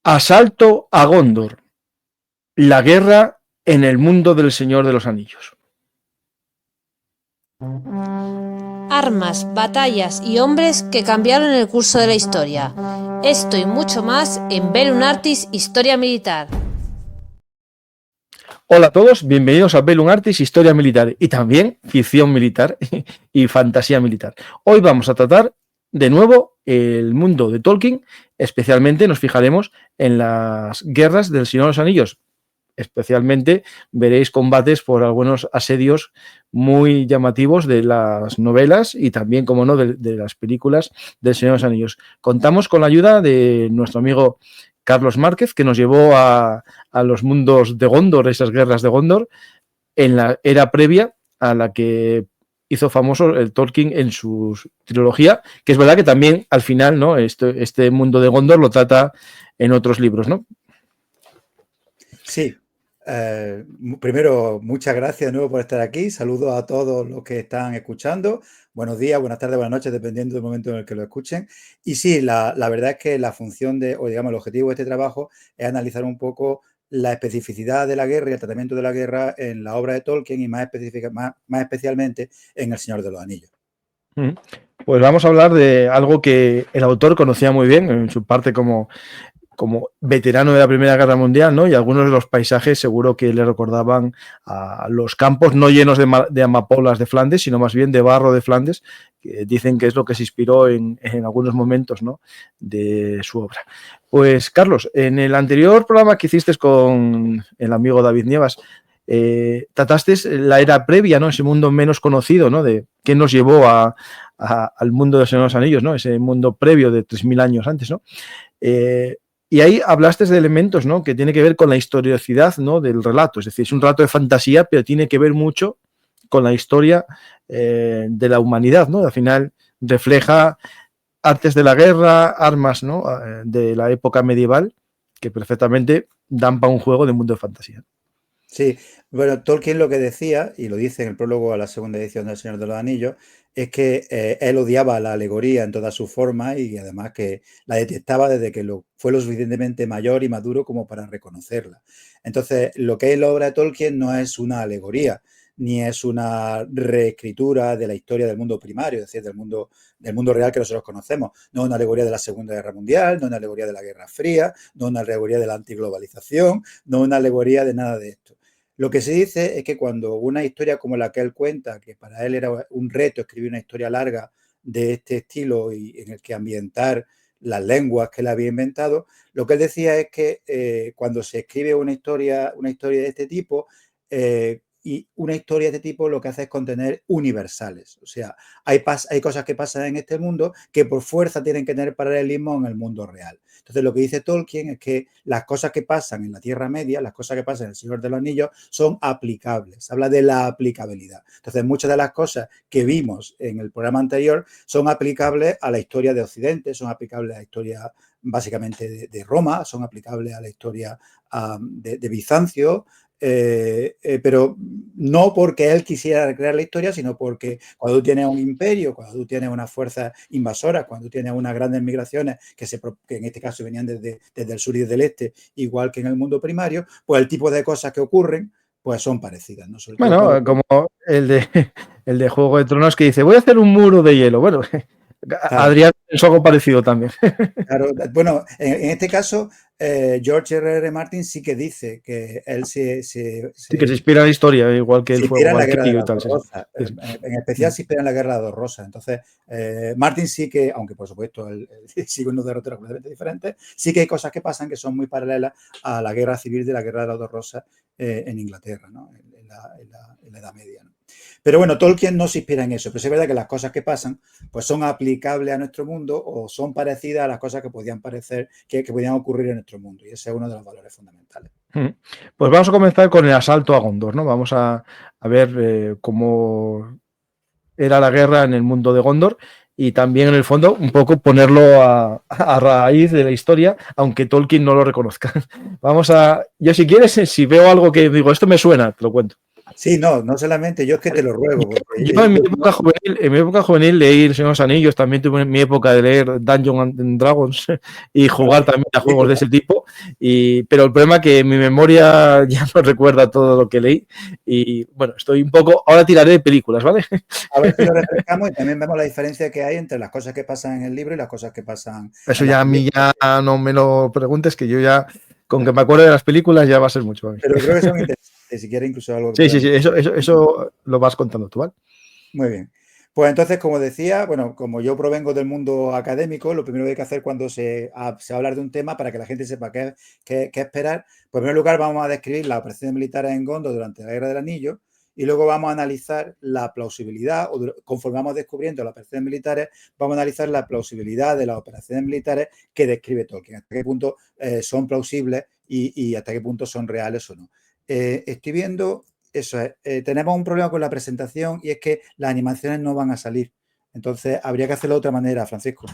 Asalto a Gondor. La guerra en el mundo del Señor de los Anillos. Armas, batallas y hombres que cambiaron el curso de la historia. Esto y mucho más en Bellum Artis Historia Militar. Hola a todos, bienvenidos a Bellum Artis Historia Militar y también ficción militar y fantasía militar. Hoy vamos a tratar de nuevo el mundo de Tolkien, especialmente nos fijaremos en las guerras del Señor de los Anillos. Especialmente veréis combates por algunos asedios muy llamativos de las novelas y también, como no, de las películas del Señor de los Anillos. Contamos con la ayuda de nuestro amigo Carlos Márquez, que nos llevó a los mundos de Gondor, esas guerras de Gondor, en la era previa a la que hizo famoso el Tolkien en su trilogía, que es verdad que también al final, ¿no? Este mundo de Gondor lo trata en otros libros, ¿no? Sí. Primero, muchas gracias de nuevo por estar aquí. Saludos a todos los que están escuchando. Buenos días, buenas tardes, buenas noches, dependiendo del momento en el que lo escuchen. Y sí, la verdad es que la función o digamos, el objetivo de este trabajo es analizar un poco la especificidad de la guerra y el tratamiento de la guerra en la obra de Tolkien y más especialmente en El Señor de los Anillos. Pues vamos a hablar de algo que el autor conocía muy bien en su parte como veterano de la Primera Guerra Mundial, ¿no? Y algunos de los paisajes seguro que le recordaban a los campos no llenos de amapolas de Flandes, sino más bien de barro de Flandes, que dicen que es lo que se inspiró en algunos momentos, ¿no?, de su obra. Pues, Carlos, en el anterior programa que hiciste con el amigo David Nievas, trataste la era previa, ¿no?, ese mundo menos conocido, ¿no?, de qué nos llevó al mundo de los Señor de los Anillos, ¿no?, ese mundo previo de 3000 años antes, ¿no? Y ahí hablaste de elementos, ¿no?, que tiene que ver con la historicidad, ¿no?, del relato. Es decir, es un relato de fantasía, pero tiene que ver mucho con la historia de la humanidad, ¿no? Al final refleja artes de la guerra, armas, ¿no?, de la época medieval, que perfectamente dan para un juego de mundo de fantasía. Sí, bueno, Tolkien lo que decía, y lo dice en el prólogo a la segunda edición del Señor de los Anillos, es que él odiaba la alegoría en todas sus formas y además que la detestaba desde que fue lo suficientemente mayor y maduro como para reconocerla. Entonces, lo que es la obra de Tolkien no es una alegoría, ni es una reescritura de la historia del mundo primario, es decir, del mundo real que nosotros conocemos. No es una alegoría de la Segunda Guerra Mundial, no es una alegoría de la Guerra Fría, no es una alegoría de la antiglobalización, no es una alegoría de nada de esto. Lo que se dice es que cuando una historia como la que él cuenta, que para él era un reto escribir una historia larga de este estilo y en el que ambientar las lenguas que él había inventado, lo que él decía es que cuando se escribe una historia de este tipo, y una historia de este tipo lo que hace es contener universales. O sea, hay cosas que pasan en este mundo que por fuerza tienen que tener paralelismo en el mundo real. Entonces, lo que dice Tolkien es que las cosas que pasan en la Tierra Media, las cosas que pasan en El Señor de los Anillos, son aplicables. Habla de la aplicabilidad. Entonces, muchas de las cosas que vimos en el programa anterior son aplicables a la historia de Occidente, son aplicables a la historia básicamente de Roma, son aplicables a la historia de Bizancio, pero no porque él quisiera recrear la historia, sino porque cuando tú tienes un imperio, cuando tú tienes unas fuerzas invasoras, cuando tú tienes unas grandes migraciones que en este caso venían desde el sur y desde el este, igual que en el mundo primario, pues el tipo de cosas que ocurren pues son parecidas, ¿no? Sobre bueno, todo como el de Juego de Tronos que dice, voy a hacer un muro de hielo. Bueno, Adrián es algo parecido también. Claro, bueno, en este caso, George R.R. Martin sí que dice que él sí, que se inspira en la historia, igual que el fuego en la Guerra de y las tal. Dos Rosas. En especial se inspira en la Guerra de las Dos Rosas. Entonces, Martin sí que, aunque por supuesto él sigue unos derroteros completamente diferentes, sí que hay cosas que pasan que son muy paralelas a la Guerra Civil de la Guerra de las Dos Rosas en Inglaterra, ¿no? En la Edad Media, ¿no? Pero bueno, Tolkien no se inspira en eso, pero sí es verdad que las cosas que pasan pues son aplicables a nuestro mundo o son parecidas a las cosas que podían parecer, que podían ocurrir en nuestro mundo, y ese es uno de los valores fundamentales. Pues vamos a comenzar con el asalto a Gondor, ¿no? Vamos a ver cómo era la guerra en el mundo de Gondor y también en el fondo un poco ponerlo a raíz de la historia, aunque Tolkien no lo reconozca. Yo si quieres, si veo algo que digo, esto me suena, te lo cuento. Sí, no, no solamente yo es que te lo ruego. Porque Yo en mi época juvenil leí El Señor de los Anillos, también tuve mi época de leer Dungeons and Dragons y jugar también a juegos de ese tipo, pero el problema es que mi memoria ya no recuerda todo lo que leí y bueno, estoy un poco, ahora tiraré de películas, ¿vale? A ver si lo refrescamos y también vemos la diferencia que hay entre las cosas que pasan en el libro y las cosas que pasan Eso en la ya a mí ya no me lo preguntes, que yo ya, con que me acuerde de las películas ya va a ser mucho para mí. Pero creo que son interesantes, si quieres incluso algo que Sí, podemos... eso lo vas contando tú, ¿vale? Muy bien. Pues entonces, como decía, bueno, como yo provengo del mundo académico, lo primero que hay que hacer cuando se va a hablar de un tema para que la gente sepa qué esperar, pues en primer lugar vamos a describir las operaciones militares en Gondor durante la Guerra del Anillo y luego vamos a analizar la plausibilidad, o conforme vamos descubriendo las operaciones militares, vamos a analizar la plausibilidad de las operaciones militares que describe Tolkien, hasta qué punto son plausibles y hasta qué punto son reales o no. Estoy viendo... Eso es. Tenemos un problema con la presentación y es que las animaciones no van a salir. Entonces, habría que hacerlo de otra manera, Francisco.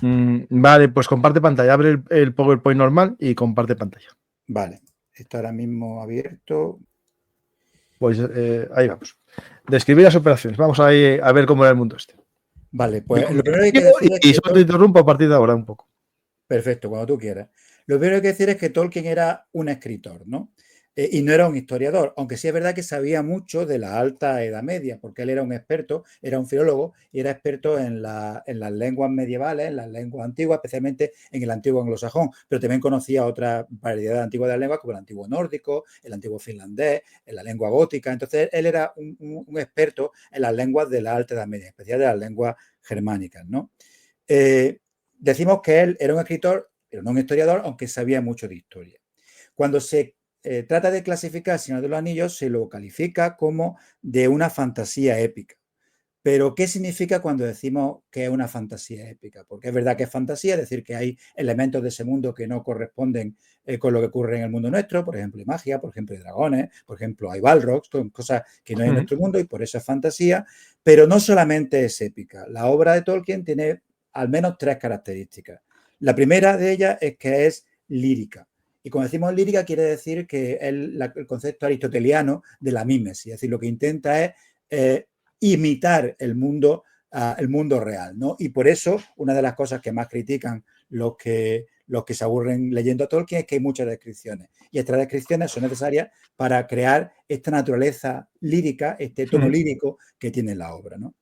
Vale, pues comparte pantalla. Abre el PowerPoint normal y comparte pantalla. Vale. Está ahora mismo abierto. Pues ahí vamos. Describir las operaciones. Vamos a ver cómo era el mundo este. Vale, pues lo primero que hay que decir es y que... solo te interrumpo a partir de ahora un poco. Perfecto, cuando tú quieras. Lo primero que hay que decir es que Tolkien era un escritor, ¿no? Y no era un historiador, aunque sí es verdad que sabía mucho de la Alta Edad Media, porque él era un experto, era un filólogo y era experto en las lenguas medievales, en las lenguas antiguas, especialmente en el antiguo anglosajón, pero también conocía otra variedad antigua de las lenguas, como el antiguo nórdico, el antiguo finlandés, en la lengua gótica. Entonces, él era un experto en las lenguas de la Alta Edad Media, en especial de las lenguas germánicas, ¿no? Decimos que él era un escritor, pero no un historiador, aunque sabía mucho de historia. Cuando se trata de clasificar El Señor de los Anillos, se lo califica como de una fantasía épica. Pero, ¿qué significa cuando decimos que es una fantasía épica? Porque es verdad que es fantasía, es decir, que hay elementos de ese mundo que no corresponden con lo que ocurre en el mundo nuestro, por ejemplo, hay magia, por ejemplo, hay dragones, por ejemplo, hay balrogs, cosas que no hay en nuestro mundo y por eso es fantasía, pero no solamente es épica. La obra de Tolkien tiene al menos 3 características. La primera de ellas es que es lírica. Y cuando decimos lírica quiere decir que el concepto aristoteliano de la mímesis, es decir, lo que intenta es imitar el mundo real, ¿no? Y por eso una de las cosas que más critican los que se aburren leyendo a Tolkien es que hay muchas descripciones y estas descripciones son necesarias para crear esta naturaleza lírica, este tono lírico que tiene la obra, ¿no?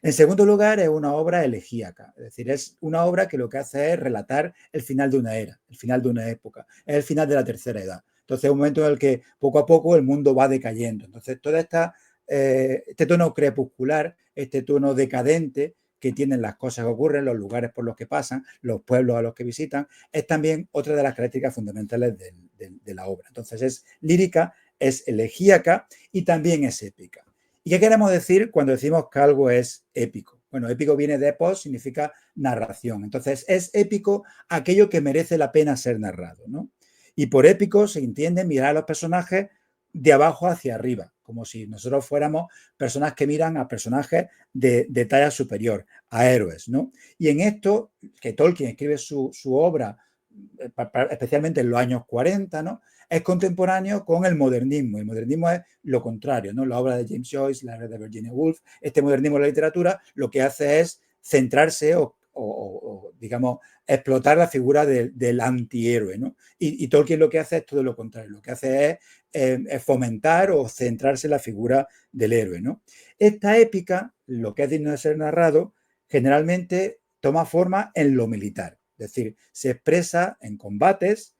En segundo lugar, es una obra elegíaca, es decir, es una obra que lo que hace es relatar el final de una era, el final de una época, es el final de la tercera edad. Entonces, es un momento en el que poco a poco el mundo va decayendo. Entonces, toda este tono crepuscular, este tono decadente que tienen las cosas que ocurren, los lugares por los que pasan, los pueblos a los que visitan, es también otra de las características fundamentales de la obra. Entonces, es lírica, es elegíaca y también es épica. ¿Y qué queremos decir cuando decimos que algo es épico? Bueno, épico viene de epos, significa narración. Entonces, es épico aquello que merece la pena ser narrado, ¿no? Y por épico se entiende mirar a los personajes de abajo hacia arriba, como si nosotros fuéramos personas que miran a personajes de talla superior, a héroes, ¿no? Y en esto, que Tolkien escribe su obra, especialmente en los años 40, ¿no? Es contemporáneo con el modernismo. El modernismo es lo contrario, ¿no? La obra de James Joyce, la obra de Virginia Woolf, este modernismo de la literatura lo que hace es centrarse o digamos, explotar la figura del antihéroe, ¿no? Y Tolkien lo que hace es todo lo contrario, lo que hace es fomentar o centrarse en la figura del héroe, ¿no? Esta épica, lo que es digno de ser narrado, generalmente toma forma en lo militar, es decir, se expresa en combates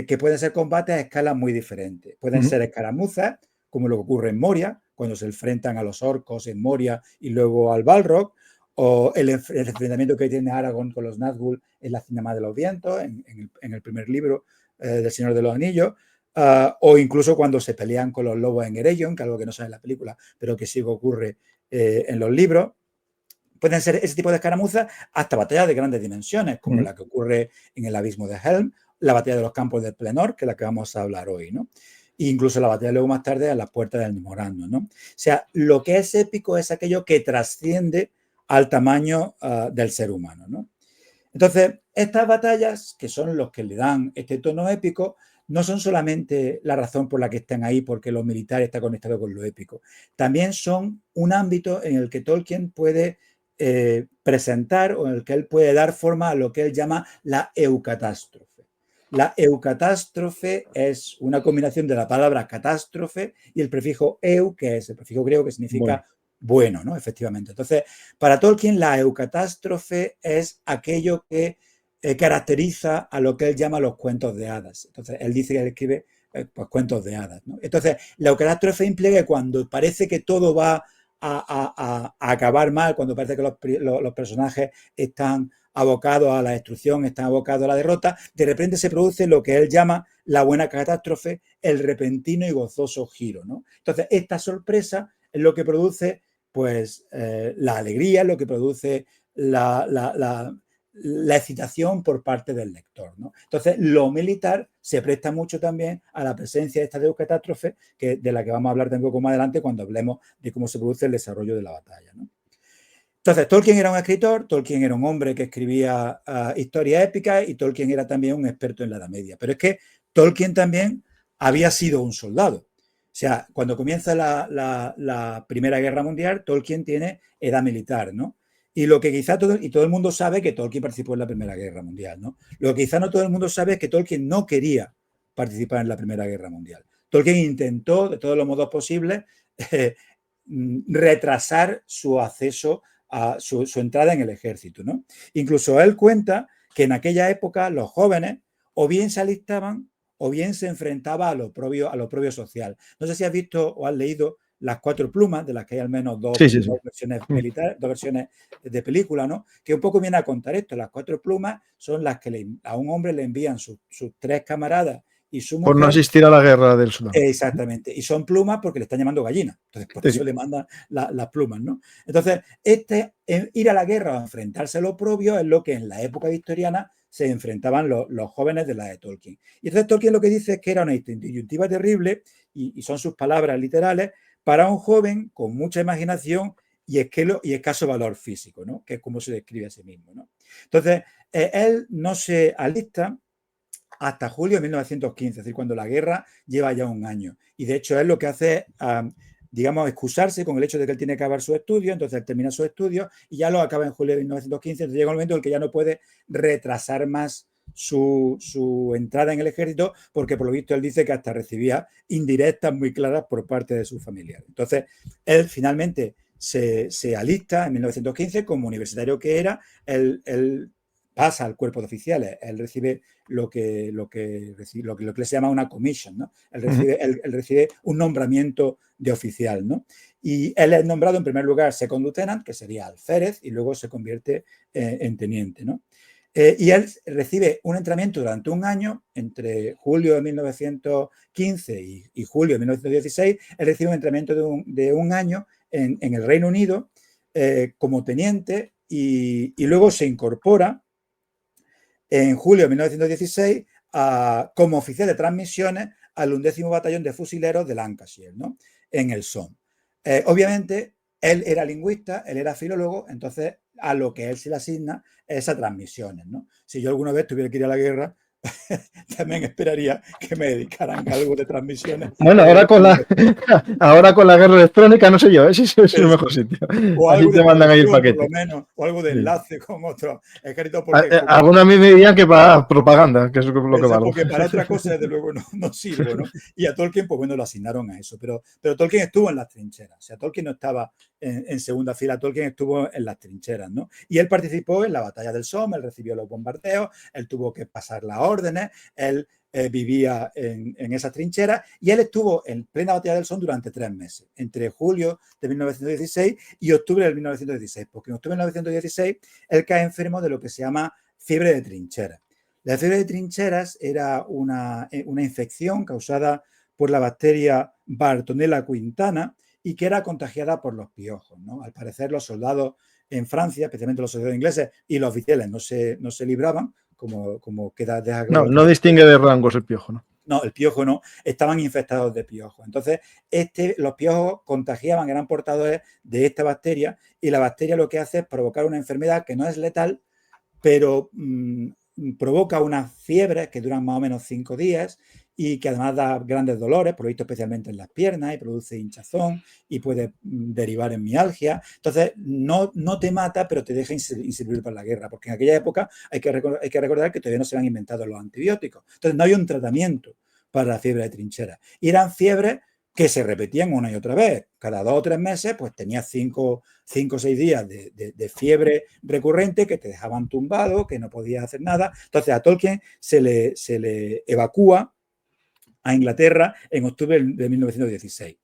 que pueden ser combates a escalas muy diferentes. Pueden ser escaramuzas, como lo que ocurre en Moria, cuando se enfrentan a los orcos en Moria y luego al Balrog, o el enfrentamiento que tiene Aragorn con los Nazgûl en la Cinema de los Vientos, en el primer libro del Señor de los Anillos, o incluso cuando se pelean con los lobos en Eregion, que es algo que no sale en la película, pero que sí ocurre en los libros. Pueden ser ese tipo de escaramuzas hasta batallas de grandes dimensiones, como la que ocurre en el Abismo de Helm, la batalla de los campos de Pelennor, que es la que vamos a hablar hoy, ¿no? E incluso la batalla luego más tarde a las puertas del Memorando, ¿no? O sea, lo que es épico es aquello que trasciende al tamaño del ser humano, ¿no? Entonces, estas batallas, que son los que le dan este tono épico, no son solamente la razón por la que están ahí, porque lo militar está conectado con lo épico, también son un ámbito en el que Tolkien puede presentar o en el que él puede dar forma a lo que él llama la eucatástrofe. La eucatástrofe es una combinación de la palabra catástrofe y el prefijo eu, que es el prefijo griego que significa bueno, ¿no? Efectivamente. Entonces, para Tolkien, la eucatástrofe es aquello que caracteriza a lo que él llama los cuentos de hadas. Entonces, él dice que él escribe pues, cuentos de hadas, ¿no? Entonces, la eucatástrofe implica que cuando parece que todo va a acabar mal, cuando parece que los personajes están abocados a la destrucción, están abocados a la derrota, de repente se produce lo que él llama la buena catástrofe, el repentino y gozoso giro, ¿no? Entonces, esta sorpresa es lo que produce pues la alegría, lo que produce la excitación por parte del lector, ¿no? Entonces, lo militar se presta mucho también a la presencia de esta eucatástrofe, de la que vamos a hablar un poco más adelante cuando hablemos de cómo se produce el desarrollo de la batalla, ¿no? Entonces, Tolkien era un escritor, Tolkien era un hombre que escribía historias épicas y Tolkien era también un experto en la Edad Media. Pero es que Tolkien también había sido un soldado. O sea, cuando comienza la Primera Guerra Mundial, Tolkien tiene edad militar, ¿no? Y lo que quizá todo el mundo sabe que Tolkien participó en la Primera Guerra Mundial, ¿no? Lo que quizá no todo el mundo sabe es que Tolkien no quería participar en la Primera Guerra Mundial. Tolkien intentó, de todos los modos posibles, retrasar su acceso a su entrada en el ejército, ¿no? Incluso él cuenta que en aquella época los jóvenes o bien se alistaban o bien se enfrentaba a lo propio social. No sé si has visto o has leído Las Cuatro Plumas, de las que hay al menos dos versiones militares, dos versiones de película, ¿no? Que un poco viene a contar esto. Las Cuatro Plumas son las que a un hombre le envían sus tres camaradas y su mujer. Por no asistir a la guerra del Sudán. Exactamente. Y son plumas porque le están llamando gallina. Entonces, por eso le mandan las plumas, ¿no? Entonces, ir a la guerra o enfrentarse a lo propio es lo que en la época victoriana se enfrentaban los jóvenes de la de Tolkien. Y entonces Tolkien lo que dice es que era una disyuntiva terrible, y son sus palabras literales, para un joven con mucha imaginación y escaso valor físico, ¿no? Que es como se describe a sí mismo, ¿no? Entonces, él no se alista hasta julio de 1915, es decir, cuando la guerra lleva ya un año. Y de hecho, él lo que hace es, digamos, excusarse con el hecho de que él tiene que acabar su estudio, entonces él termina su estudio y ya lo acaba en julio de 1915, entonces llega un momento en el que ya no puede retrasar más su entrada en el ejército, porque por lo visto él dice que hasta recibía indirectas muy claras por parte de sus familiares. Entonces, él finalmente se alista en 1915 como universitario que era, él pasa al cuerpo de oficiales, él recibe lo que se llama una commission, ¿no? Él recibe un nombramiento de oficial, ¿no? Y él es nombrado en primer lugar second lieutenant, que sería alférez, y luego se convierte en teniente, ¿no? Y él recibe un entrenamiento durante un año, entre julio de 1915 y julio de 1916, él recibe un entrenamiento de un año en el Reino Unido como teniente y luego se incorpora en julio de 1916 como oficial de transmisiones al 11º Batallón de Fusileros de Lancashire, ¿no? En el Somme. Obviamente, él era lingüista, él era filólogo, entonces a lo que él se le asigna es a transmisiones, ¿no? Si yo alguna vez tuviera que ir a la guerra, también esperaría que me dedicaran a algo de transmisiones. Bueno, ahora con la guerra electrónica, no sé yo, ese es el mejor sitio. O así algo te de mandan ahí el traducción, paquete. por lo menos, o algo de enlace con otro ejército. Algunos a mí me dirían que para propaganda, que es lo que valgo. Porque para otra cosa, desde luego, no sirvo, ¿no? Y a Tolkien, pues bueno, lo asignaron a eso. Pero Tolkien estuvo en las trincheras. O sea, Tolkien no estaba en segunda fila, Tolkien estuvo en las trincheras, ¿no? Y él participó en la batalla del Somme, él recibió los bombardeos, él tuvo que pasar las órdenes, él vivía en esas trincheras y él estuvo en plena batalla del Somme durante 3 meses, entre julio de 1916 y octubre de 1916, porque en octubre de 1916 él cae enfermo de lo que se llama fiebre de trincheras. La fiebre de trincheras era una infección causada por la bacteria Bartonella quintana y que era contagiada por los piojos, ¿no? Al parecer los soldados en Francia, especialmente los soldados ingleses y los oficiales no se libraban, como queda deja claro. No distingue de rangos el piojo, ¿no? No, el piojo no, estaban infectados de piojos. Entonces, los piojos contagiaban, eran portadores de esta bacteria y la bacteria lo que hace es provocar una enfermedad que no es letal, pero provoca unas fiebres que duran más o menos 5 días y que además da grandes dolores, por lo visto especialmente en las piernas, y produce hinchazón y puede derivar en mialgia. Entonces, no te mata, pero te deja inservible para la guerra, porque en aquella época hay que recordar que todavía no se han inventado los antibióticos. Entonces, no hay un tratamiento para la fiebre de trinchera. Y eran fiebres que se repetían una y otra vez. Cada 2 o 3 meses, pues tenías 5 o 6 días de fiebre recurrente que te dejaban tumbado, que no podías hacer nada. Entonces, a Tolkien se le evacúa a Inglaterra en octubre de 1916.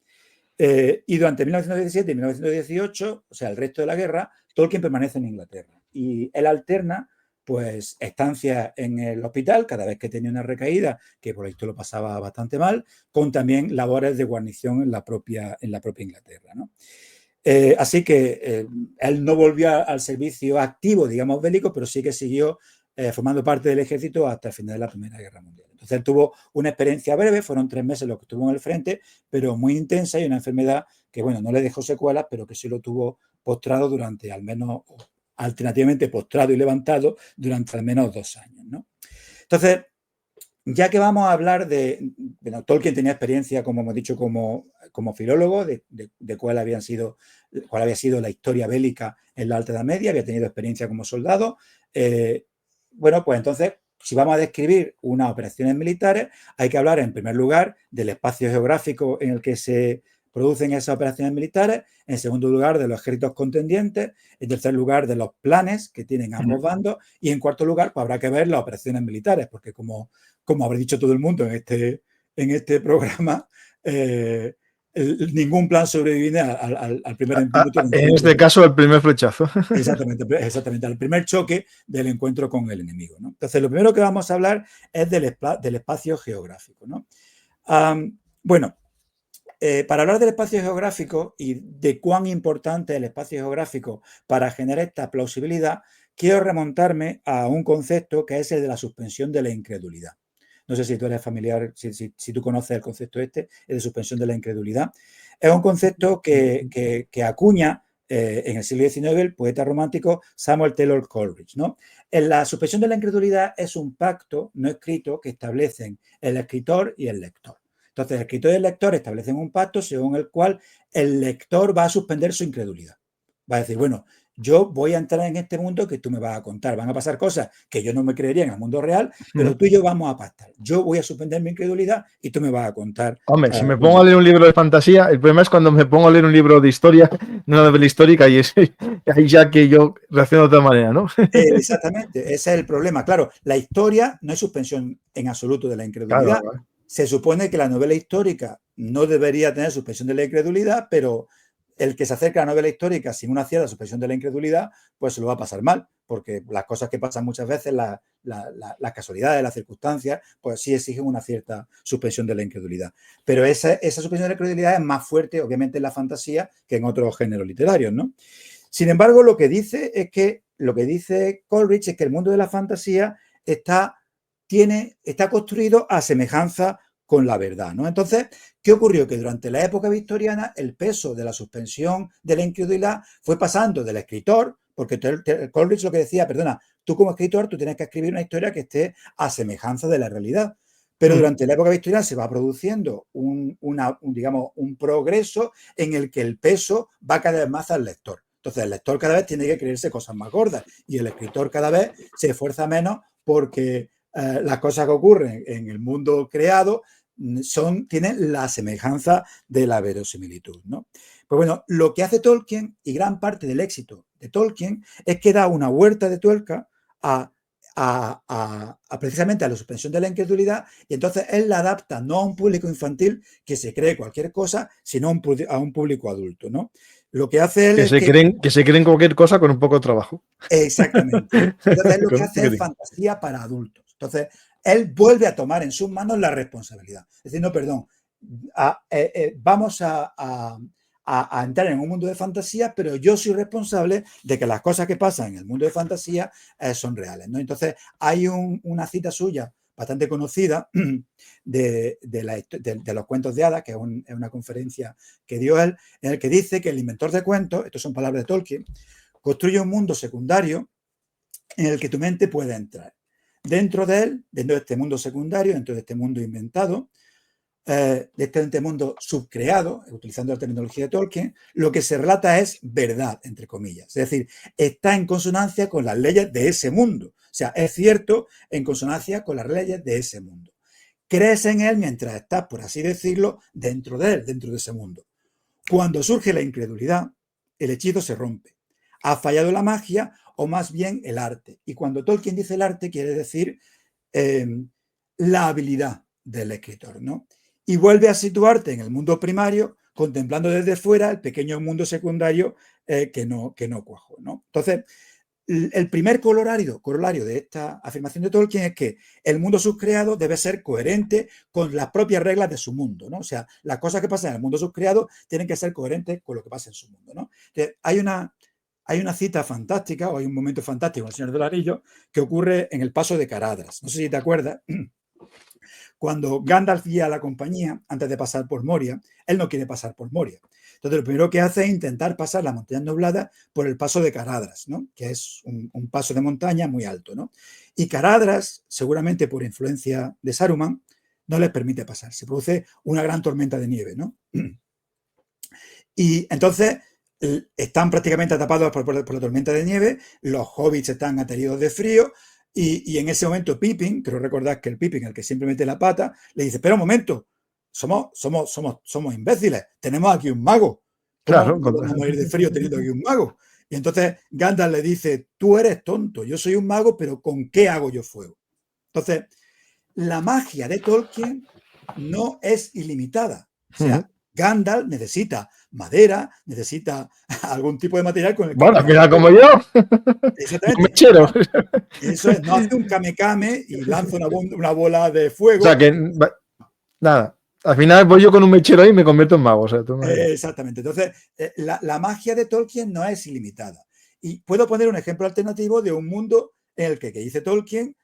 Y durante 1917 y 1918, o sea, el resto de la guerra, Tolkien permanece en Inglaterra. Y él alterna, pues, estancias en el hospital cada vez que tenía una recaída, que por esto lo pasaba bastante mal, con también labores de guarnición en la propia Inglaterra, ¿no? Así que él no volvió al servicio activo, digamos, bélico, pero sí que siguió formando parte del ejército hasta el final de la Primera Guerra Mundial. Entonces él tuvo una experiencia breve, fueron 3 meses los que estuvo en el frente, pero muy intensa y una enfermedad que, bueno, no le dejó secuelas, pero que sí lo tuvo postrado durante al menos, alternativamente postrado y levantado durante al menos 2 años, ¿no? Entonces, ya que vamos a hablar bueno, Tolkien tenía experiencia, como hemos dicho, como filólogo, de cuál había sido la historia bélica en la Alta Edad Media, había tenido experiencia como soldado. Bueno, pues entonces, si vamos a describir unas operaciones militares, hay que hablar en primer lugar del espacio geográfico en el que se producen esas operaciones militares, en segundo lugar de los ejércitos contendientes, en tercer lugar de los planes que tienen ambos bandos y en cuarto lugar pues habrá que ver las operaciones militares, porque como habrá dicho todo el mundo en este programa, ningún plan sobrevive al primer encuentro. En este caso, el primer flechazo. Exactamente, al primer choque del encuentro con el enemigo, ¿no? Entonces, lo primero que vamos a hablar es del espacio geográfico, ¿no? Bueno, para hablar del espacio geográfico y de cuán importante es el espacio geográfico para generar esta plausibilidad, quiero remontarme a un concepto que es el de la suspensión de la incredulidad. No sé si tú eres familiar, si tú conoces el concepto es de suspensión de la incredulidad. Es un concepto que acuña en el siglo XIX el poeta romántico Samuel Taylor Coleridge, ¿no? En la suspensión de la incredulidad es un pacto no escrito que establecen el escritor y el lector. Entonces, el escritor y el lector establecen un pacto según el cual el lector va a suspender su incredulidad. Va a decir, bueno, yo voy a entrar en este mundo que tú me vas a contar. Van a pasar cosas que yo no me creería en el mundo real, pero tú y yo vamos a pactar. Yo voy a suspender mi incredulidad y tú me vas a contar. Hombre, si me pongo a leer un libro de fantasía, el problema es cuando me pongo a leer un libro de historia, una novela histórica, y es ahí ya que yo reacciono de otra manera, ¿no? Exactamente, ese es el problema. Claro, la historia no es suspensión en absoluto de la incredulidad. Claro. Se supone que la novela histórica no debería tener suspensión de la incredulidad, pero el que se acerca a la novela histórica sin una cierta suspensión de la incredulidad, pues se lo va a pasar mal, porque las cosas que pasan muchas veces, las casualidades, las circunstancias, pues sí exigen una cierta suspensión de la incredulidad. Pero esa suspensión de la incredulidad es más fuerte, obviamente, en la fantasía que en otros géneros literarios, ¿no? Sin embargo, lo que dice Coleridge es que el mundo de la fantasía está construido a semejanza con la verdad, ¿no? Entonces, ¿qué ocurrió? Que durante la época victoriana el peso de la suspensión de la incredulidad fue pasando del escritor, porque Coleridge lo que decía, perdona, tú como escritor tú tienes que escribir una historia que esté a semejanza de la realidad. Pero durante la época victoriana se va produciendo un progreso en el que el peso va cada vez más al lector. Entonces, el lector cada vez tiene que creerse cosas más gordas y el escritor cada vez se esfuerza menos porque las cosas que ocurren en el mundo creado tienen la semejanza de la verosimilitud, ¿no? Pues bueno, lo que hace Tolkien y gran parte del éxito de Tolkien es que da una vuelta de tuerca precisamente a la suspensión de la incredulidad, y entonces él la adapta no a un público infantil que se cree cualquier cosa, sino a un público adulto, ¿no? Lo que hace él que se creen cualquier cosa con un poco de trabajo. Exactamente. Entonces él lo que hace es fantasía para adultos. Entonces él vuelve a tomar en sus manos la responsabilidad. Es decir, no, perdón, vamos a entrar en un mundo de fantasía, pero yo soy responsable de que las cosas que pasan en el mundo de fantasía son reales, ¿no? Entonces hay una cita suya bastante conocida de los cuentos de hadas, que es una conferencia que dio él, en el que dice que el inventor de cuentos, estas son palabras de Tolkien, construye un mundo secundario en el que tu mente puede entrar. dentro de él, dentro de este mundo secundario, dentro de este mundo inventado, de este mundo subcreado, utilizando la terminología de Tolkien, lo que se relata es verdad, entre comillas. Es decir, está en consonancia con las leyes de ese mundo. O sea, es cierto en consonancia con las leyes de ese mundo. Crees en él mientras estás, por así decirlo, dentro de él, dentro de ese mundo. Cuando surge la incredulidad, el hechizo se rompe. Ha fallado la magia o más bien el arte. Y cuando Tolkien dice el arte, quiere decir la habilidad del escritor, ¿no? Y vuelve a situarte en el mundo primario, contemplando desde fuera el pequeño mundo secundario que no cuajó, ¿no? Entonces, el primer corolario de esta afirmación de Tolkien es que el mundo subcreado debe ser coherente con las propias reglas de su mundo, ¿no? O sea, las cosas que pasan en el mundo subcreado tienen que ser coherentes con lo que pasa en su mundo, ¿no? Entonces, hay una cita fantástica, o hay un momento fantástico en El Señor del Anillo que ocurre en el paso de Caradhras. No sé si te acuerdas, cuando Gandalf guía a la compañía antes de pasar por Moria, él no quiere pasar por Moria. Entonces, lo primero que hace es intentar pasar la montaña nublada por el paso de Caradhras, ¿no? Que es un paso de montaña muy alto, ¿no? Y Caradhras, seguramente por influencia de Saruman, no les permite pasar. Se produce una gran tormenta de nieve, ¿no? Y entonces están prácticamente tapados por la tormenta de nieve, los hobbits están ateridos de frío, y en ese momento Pippin, creo recordar que el Pippin, el que siempre mete la pata, le dice, espera un momento, somos imbéciles, tenemos aquí un mago. ¿Cómo Claro, no vamos a morir de frío teniendo aquí un mago? Y entonces Gandalf le dice, tú eres tonto, yo soy un mago, pero ¿con qué hago yo fuego? Entonces, la magia de Tolkien no es ilimitada. O sea, Gandalf necesita madera, necesita algún tipo de material con el que... Bueno, al final como yo. Exactamente. Mechero. Eso es, no hace un kame-kame y lanza una bola de O fuego. sea que, nada, al final voy yo con un mechero ahí y me convierto en mago. O sea, exactamente. Entonces, la magia de Tolkien no es ilimitada. Y puedo poner un ejemplo alternativo de un mundo en el que dice Tolkien,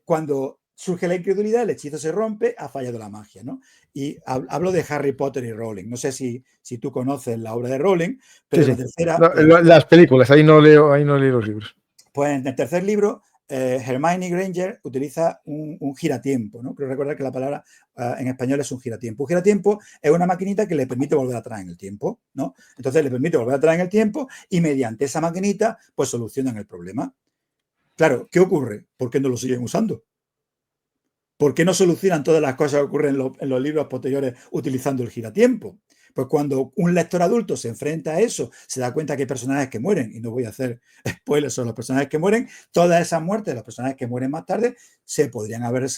cuando surge la incredulidad, el hechizo se rompe, ha fallado la magia, ¿no? Y hablo de Harry Potter y Rowling. No sé si tú conoces la obra de Rowling, pero sí, la tercera... las películas, ahí no leo los libros. Pues en el tercer libro, Hermione Granger utiliza un giratiempo, ¿no? Creo recordar que la palabra en español es un giratiempo. Un giratiempo es una maquinita que le permite volver atrás en el tiempo, ¿no? Entonces le permite volver atrás en el tiempo y mediante esa maquinita, pues solucionan el problema. Claro, ¿qué ocurre? ¿Por qué no lo siguen usando? ¿Por qué no solucionan todas las cosas que ocurren en los libros posteriores utilizando el giratiempo? Pues cuando un lector adulto se enfrenta a eso, se da cuenta que hay personajes que mueren, y no voy a hacer spoilers sobre los personajes que mueren, todas esas muertes de los personajes que mueren más tarde se podrían haber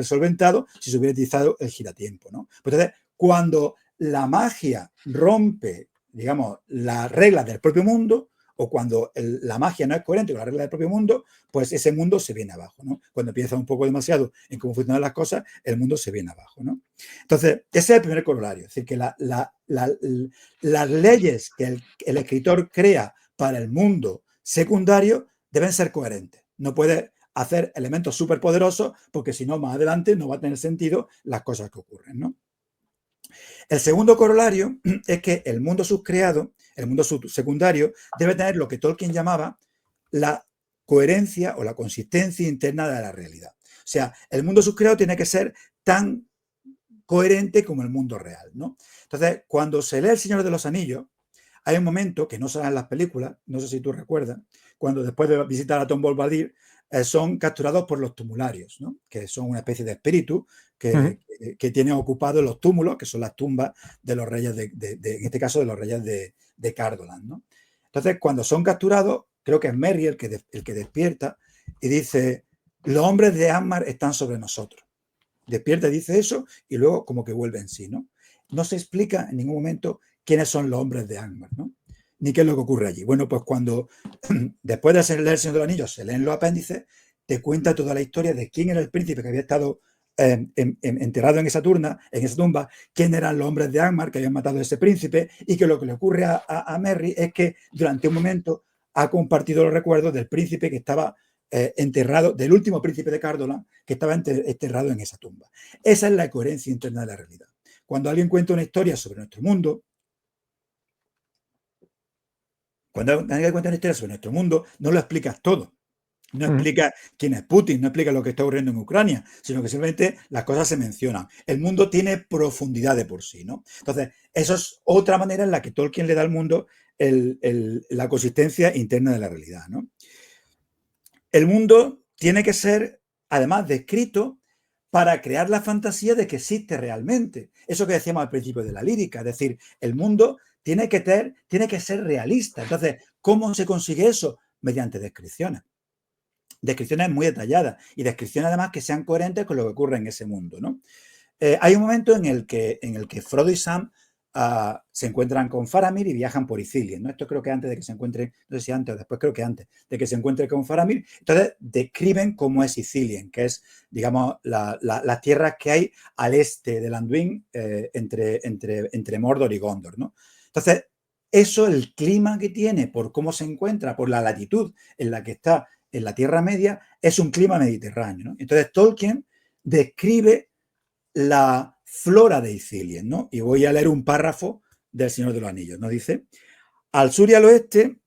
solventado si se hubiera utilizado el giratiempo, ¿no? Pues entonces, cuando la magia rompe, digamos, las reglas del propio mundo, o cuando la magia no es coherente con la regla del propio mundo, pues ese mundo se viene abajo, ¿no? Cuando piensa un poco demasiado en cómo funcionan las cosas, el mundo se viene abajo, ¿no? Entonces, ese es el primer corolario, es decir, que las leyes que el escritor crea para el mundo secundario deben ser coherentes. No puede hacer elementos súper poderosos porque si no, más adelante no va a tener sentido las cosas que ocurren, ¿no? El segundo corolario es que el mundo subcreado, el mundo secundario, debe tener lo que Tolkien llamaba la coherencia o la consistencia interna de la realidad. O sea, el mundo subcreado tiene que ser tan coherente como el mundo real, ¿no? Entonces, cuando se lee El Señor de los Anillos, hay un momento que no sale en las películas, no sé si tú recuerdas, cuando después de visitar a Tom Bombadil son capturados por los tumularios, ¿no? Que son una especie de espíritu que tienen ocupados los túmulos, que son las tumbas de los reyes, en este caso de los reyes de Cardolan, ¿no? Entonces, cuando son capturados, creo que es Merry el que despierta y dice, los hombres de Angmar están sobre nosotros. Despierta y dice eso y luego como que vuelve en sí, ¿no? No se explica en ningún momento quiénes son los hombres de Angmar, ¿no? Ni qué es lo que ocurre allí. Bueno, pues cuando después de leer El Señor de los Anillos se leen los apéndices, te cuenta toda la historia de quién era el príncipe que había estado enterrado en esa tumba, quién eran los hombres de Angmar que habían matado a ese príncipe, y que lo que le ocurre a Merry es que durante un momento ha compartido los recuerdos del príncipe que estaba enterrado, del último príncipe de Cardolan que estaba enterrado en esa tumba. Esa es la coherencia interna de la realidad. Cuando alguien cuenta una historia sobre nuestro mundo, no lo explicas todo. No explica quién es Putin, no explica lo que está ocurriendo en Ucrania, sino que simplemente las cosas se mencionan. El mundo tiene profundidad de por sí, ¿no? Entonces, eso es otra manera en la que Tolkien le da al mundo la consistencia interna de la realidad, ¿no? El mundo tiene que ser, además, descrito para crear la fantasía de que existe realmente. Eso que decíamos al principio de la lírica, es decir, el mundo tiene que ser realista. Entonces, ¿cómo se consigue eso? Mediante descripciones. Descripciones muy detalladas y descripciones además que sean coherentes con lo que ocurre en ese mundo, ¿no? Hay un momento en el que Frodo y Sam se encuentran con Faramir y viajan por Ithilien, ¿no? Esto creo que antes de que se encuentren, no sé si antes o después, creo que antes de que se encuentre con Faramir. Entonces describen cómo es Ithilien, que es, digamos, las tierras que hay al este del Anduin, entre Mordor y Gondor, ¿no? Entonces, eso, el clima que tiene, por cómo se encuentra, por la latitud en la que está en la Tierra Media, es un clima mediterráneo, ¿no? Entonces Tolkien describe la flora de Ithilien, ¿no? Y voy a leer un párrafo del Señor de los Anillos, ¿no? Dice: al sur y al oeste,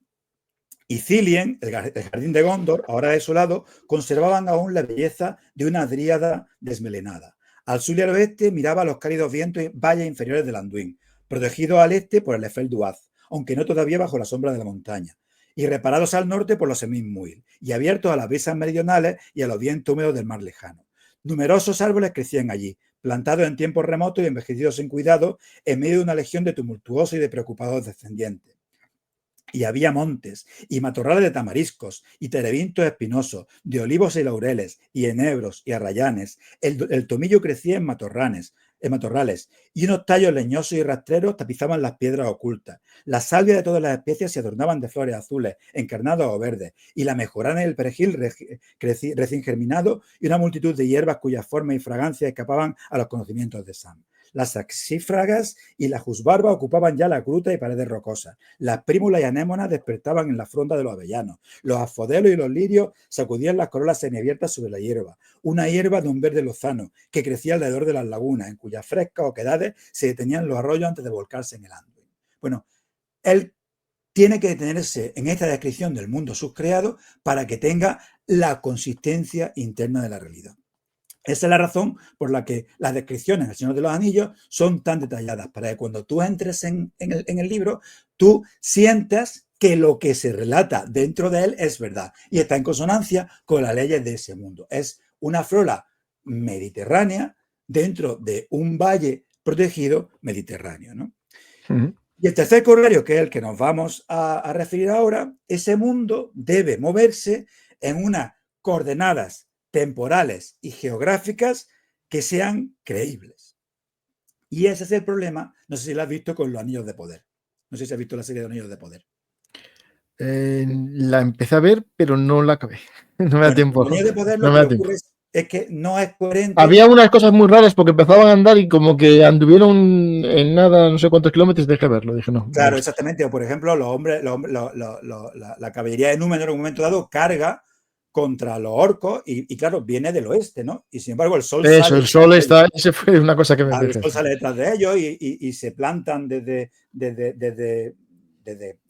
Ithilien, el jardín de Gondor, ahora desolado, conservaban aún la belleza de una dríada desmelenada. Al sur y al oeste miraba los cálidos vientos y valles inferiores del Anduin, protegido al este por el Efel Duaz, aunque no todavía bajo la sombra de la montaña, y reparados al norte por los Emyn Muil, y abiertos a las brisas meridionales y a los vientos húmedos del mar lejano. Numerosos árboles crecían allí, plantados en tiempos remotos y envejecidos sin cuidado, en medio de una legión de tumultuosos y de preocupados descendientes. Y había montes y matorrales de tamariscos y terebintos espinosos, de olivos y laureles, y enebros y arrayanes. El tomillo crecía en matorrales, y unos tallos leñosos y rastreros tapizaban las piedras ocultas. Las salvias de todas las especies se adornaban de flores azules, encarnadas o verdes, y la mejorana y el perejil recién germinado, y una multitud de hierbas cuyas formas y fragancias escapaban a los conocimientos de Sam. Las saxífragas y la jusbarba ocupaban ya la gruta y paredes rocosas. Las prímulas y anémonas despertaban en la fronda de los avellanos. Los afodelos y los lirios sacudían las corolas semiabiertas sobre la hierba. Una hierba de un verde lozano que crecía alrededor de las lagunas, en cuyas frescas oquedades se detenían los arroyos antes de volcarse en el Anduin. Bueno, él tiene que detenerse en esta descripción del mundo subcreado para que tenga la consistencia interna de la realidad. Esa es la razón por la que las descripciones del Señor de los Anillos son tan detalladas, para que cuando tú entres en el libro, tú sientas que lo que se relata dentro de él es verdad y está en consonancia con las leyes de ese mundo. Es una flora mediterránea dentro de un valle protegido mediterráneo, ¿no? Y el tercer corolario, que es el que nos vamos a referir ahora, ese mundo debe moverse en unas coordenadas temporales y geográficas que sean creíbles. Y ese es el problema, no sé si lo has visto con los Anillos de Poder. No sé si has visto la serie de Anillos de Poder. La empecé a ver, pero no la acabé. No me da tiempo. Con los Anillos de Poder lo que ocurre es que no es coherente. Había unas cosas muy raras porque empezaban a andar y como que anduvieron en nada, no sé cuántos kilómetros, dejé verlo. Dije, no. Claro, exactamente. O por ejemplo, la caballería de Númenor en un momento dado carga contra los orcos y claro, viene del oeste, ¿no? Y sin embargo el sol sale. Eso, el sol está... Ese fue una cosa que me el sol sale detrás de ellos y se plantan desde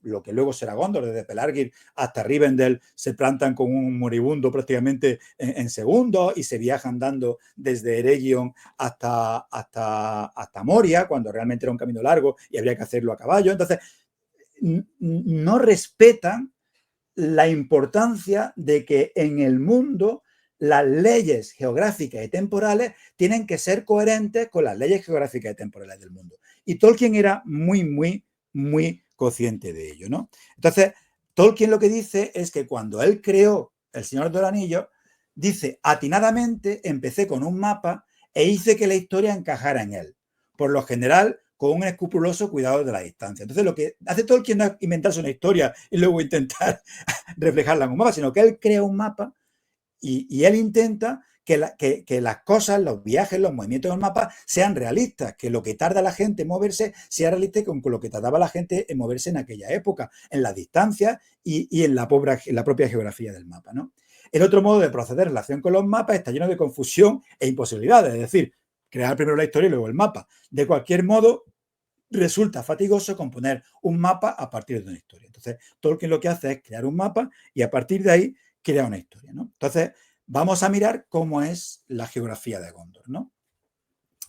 lo que luego será Gondor, desde Pelargir hasta Rivendell, se plantan con un moribundo prácticamente en segundos y se viajan dando desde Eregion hasta Moria, cuando realmente era un camino largo y habría que hacerlo a caballo. Entonces, no respetan la importancia de que en el mundo las leyes geográficas y temporales tienen que ser coherentes con las leyes geográficas y temporales del mundo. Y Tolkien era muy consciente de ello, ¿no? Entonces, Tolkien lo que dice es que cuando él creó El Señor de los Anillos, dice, atinadamente empecé con un mapa e hice que la historia encajara en él. Por lo general, con un escrupuloso cuidado de la distancia. Entonces, lo que hace Tolkien no es inventarse una historia y luego intentar reflejarla en un mapa, sino que él crea un mapa y él intenta que las cosas, los viajes, los movimientos del mapa sean realistas, que lo que tarda la gente en moverse sea realista con lo que tardaba la gente en moverse en aquella época, en las distancias y en la propia geografía del mapa, ¿no? El otro modo de proceder en relación con los mapas está lleno de confusión e imposibilidades, es decir, crear primero la historia y luego el mapa. De cualquier modo, resulta fatigoso componer un mapa a partir de una historia. Entonces, Tolkien lo que hace es crear un mapa y a partir de ahí crea una historia, ¿no? Entonces, vamos a mirar cómo es la geografía de Gondor, ¿no?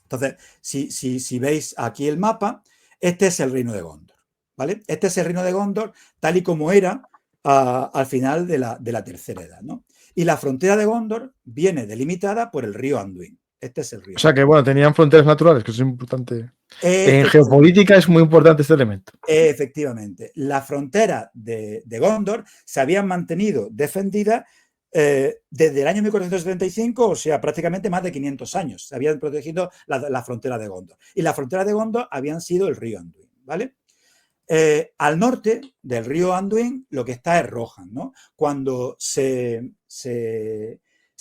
Entonces, si veis aquí el mapa, este es el reino de Gondor, ¿vale? Este es el reino de Gondor tal y como era al final de la tercera edad, ¿no? Y la frontera de Gondor viene delimitada por el río Anduin. Este es el río. O sea que, bueno, tenían fronteras naturales, que eso es importante. En Efectivamente. geopolítica es muy importante este elemento. Efectivamente. La frontera de Gondor se habían mantenido defendidas desde el año 1475, o sea, prácticamente más de 500 años. Se habían protegido la frontera de Gondor. Y la frontera de Gondor habían sido el río Anduin, ¿vale? Al norte del río Anduin lo que está es Rohan, ¿no? Cuando se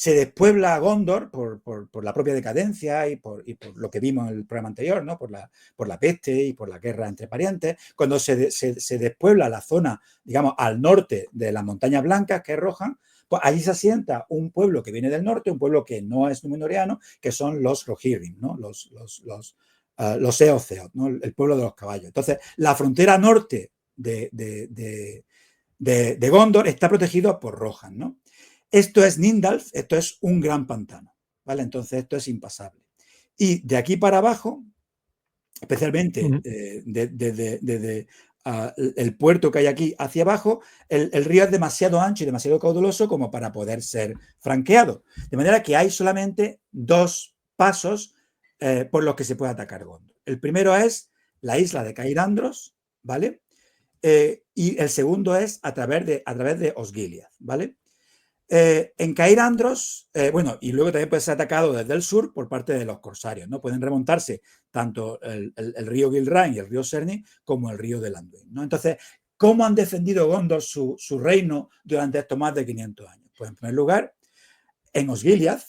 despuebla Gondor por la propia decadencia y por lo que vimos en el programa anterior, ¿no? Por la peste y por la guerra entre parientes, cuando se despuebla la zona, digamos, al norte de las Montañas Blancas, que es Rohan, pues allí se asienta un pueblo que viene del norte, un pueblo que no es númenoriano, que son los Rohirrim, ¿no? Los Eotheoth, ¿no? El pueblo de los caballos. Entonces, la frontera norte de Gondor está protegida por Rohan, ¿no? Esto es Nindalf, esto es un gran pantano, ¿vale? Entonces, esto es impasable. Y de aquí para abajo, especialmente desde el puerto que hay aquí hacia abajo, el río es demasiado ancho y demasiado caudaloso como para poder ser franqueado. De manera que hay solamente dos pasos por los que se puede atacar Gondor. El primero es la isla de Cair Andros, ¿vale? Y el segundo es a través de Osgiliath, ¿vale? En Cair Andros, bueno, y luego también puede ser atacado desde el sur por parte de los corsarios, ¿no? Pueden remontarse tanto el río Gilrain y el río Cerny como el río del Anduin, ¿no? Entonces, ¿cómo han defendido Gondor su reino durante estos más de 500 años? Pues en primer lugar, en Osgiliath,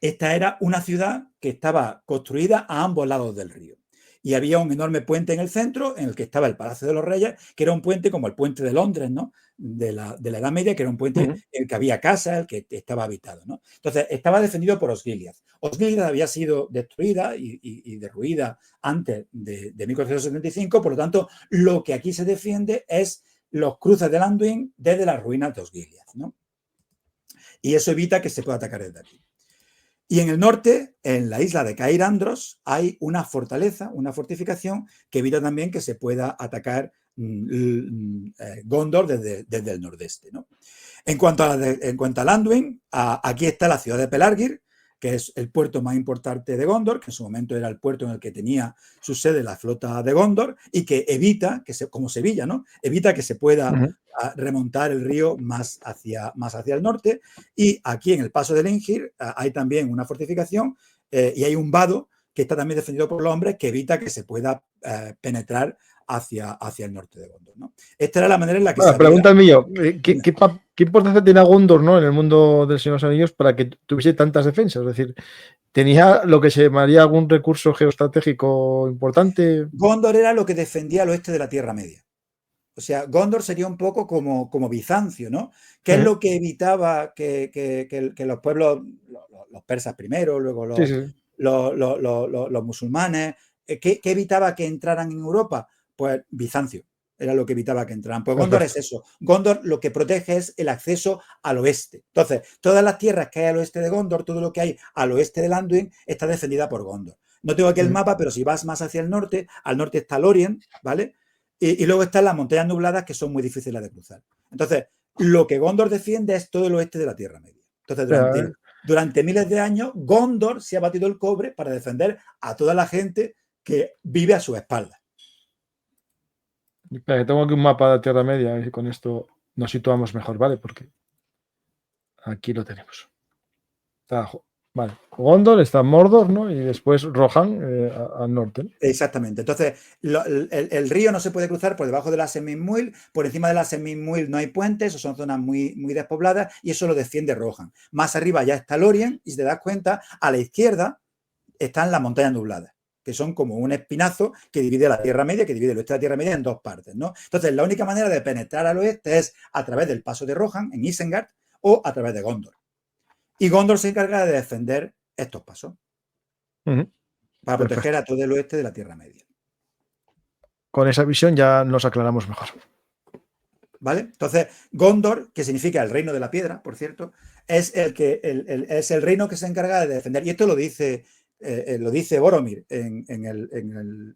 esta era una ciudad que estaba construida a ambos lados del río. Y había un enorme puente en el centro en el que estaba el Palacio de los Reyes, que era un puente como el puente de Londres, ¿no? De la Edad Media, que era un puente en el que había casas, el que estaba habitado, ¿no? Entonces, estaba defendido por Osgiliath. Osgiliath había sido destruida y derruida antes de 1475, por lo tanto, lo que aquí se defiende es los cruces del Anduin desde las ruinas de Osgiliath, ¿no? Y eso evita que se pueda atacar desde aquí. Y en el norte, en la isla de Cair Andros, hay una fortaleza, una fortificación que evita también que se pueda atacar Gondor desde el nordeste, ¿no? En cuanto al Anduin, aquí está la ciudad de Pelargir, que es el puerto más importante de Gondor, que en su momento era el puerto en el que tenía su sede la flota de Gondor y que evita, como Sevilla, ¿no? Evita que se pueda remontar el río más hacia el norte. Y aquí en el paso de Lingir hay también una fortificación y hay un vado que está también defendido por los hombres que evita que se pueda penetrar hacia el norte de Gondor, ¿no? Esta era la manera en la que se pregunta el mío, ¿qué importancia tenía Gondor, ¿no? En el mundo del Señor de los Anillos para que tuviese tantas defensas? Es decir, ¿tenía lo que se llamaría algún recurso geoestratégico importante? Gondor era lo que defendía al oeste de la Tierra Media. O sea, Gondor sería un poco como Bizancio, ¿no? ¿Qué es lo que evitaba que los pueblos, los persas primero, luego los musulmanes, ¿qué evitaba que entraran en Europa? Pues Bizancio era lo que evitaba que entraran. Pues Gondor es eso. Gondor lo que protege es el acceso al oeste. Entonces, todas las tierras que hay al oeste de Gondor, todo lo que hay al oeste del Anduin, está defendida por Gondor. No tengo aquí el mapa, pero si vas más hacia el norte, al norte está Lórien, ¿vale? Y luego están las montañas nubladas que son muy difíciles de cruzar. Entonces, lo que Gondor defiende es todo el oeste de la Tierra Media. Entonces, durante miles de años, Gondor se ha batido el cobre para defender a toda la gente que vive a su espalda. Tengo aquí un mapa de Tierra Media y con esto nos situamos mejor, ¿vale? Porque aquí lo tenemos. Vale, Gondor está Mordor, ¿no? Y después Rohan al norte, ¿no? Exactamente. Entonces, el río no se puede cruzar por debajo de la Seminmuil, por encima de la Seminmuil no hay puentes, o son zonas muy, muy despobladas, y eso lo defiende Rohan. Más arriba ya está Lórien, y si te das cuenta, a la izquierda están las montañas nubladas, que son como un espinazo que divide la Tierra Media, que divide el oeste de la Tierra Media en dos partes, ¿no? Entonces, la única manera de penetrar al oeste es a través del paso de Rohan, en Isengard, o a través de Gondor. Y Gondor se encarga de defender estos pasos para proteger a todo el oeste de la Tierra Media. Con esa visión ya nos aclaramos mejor. ¿vale? Entonces, Gondor, que significa el reino de la piedra, por cierto, es es el reino que se encarga de defender. Y esto lo dice Boromir en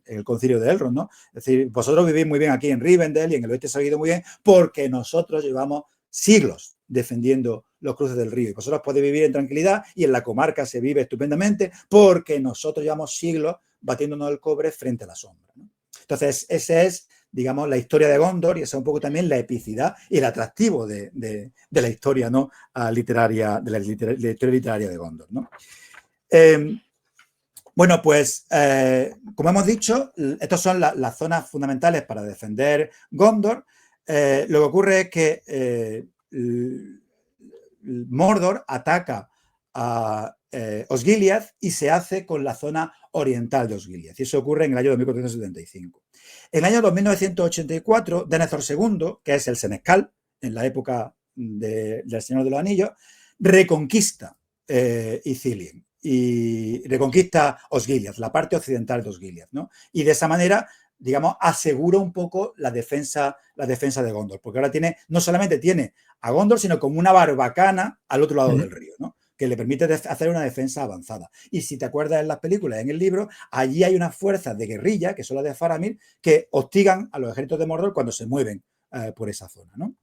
el concilio de Elrond, ¿no? Es decir, vosotros vivís muy bien aquí en Rivendell y en el oeste se ha vivido muy bien porque nosotros llevamos siglos defendiendo los cruces del río. Y vosotros podéis vivir en tranquilidad y en la comarca se vive estupendamente porque nosotros llevamos siglos batiéndonos el cobre frente a la sombra, ¿no? Entonces, ese es, digamos, la historia de Gondor y esa es un poco también la epicidad y el atractivo de la historia, ¿no? Literaria, de la historia literaria de Gondor, ¿no? Bueno, pues, como hemos dicho, estas son las zonas fundamentales para defender Gondor. Lo que ocurre es que Mordor ataca a Osgiliath y se hace con la zona oriental de Osgiliath. Y eso ocurre en el año 2475. En el año 2984, Denethor II, que es el Senescal, en la época del Señor de los Anillos, reconquista Ithilien y reconquista Osgiliath, la parte occidental de Osgiliath, ¿no? Y de esa manera, digamos, asegura un poco la defensa de Gondor, porque ahora no solamente tiene a Gondor, sino como una barbacana al otro lado del río, ¿no? Que le permite hacer una defensa avanzada. Y si te acuerdas en las películas, en el libro, allí hay unas fuerzas de guerrilla, que son las de Faramir, que hostigan a los ejércitos de Mordor cuando se mueven por esa zona, ¿no?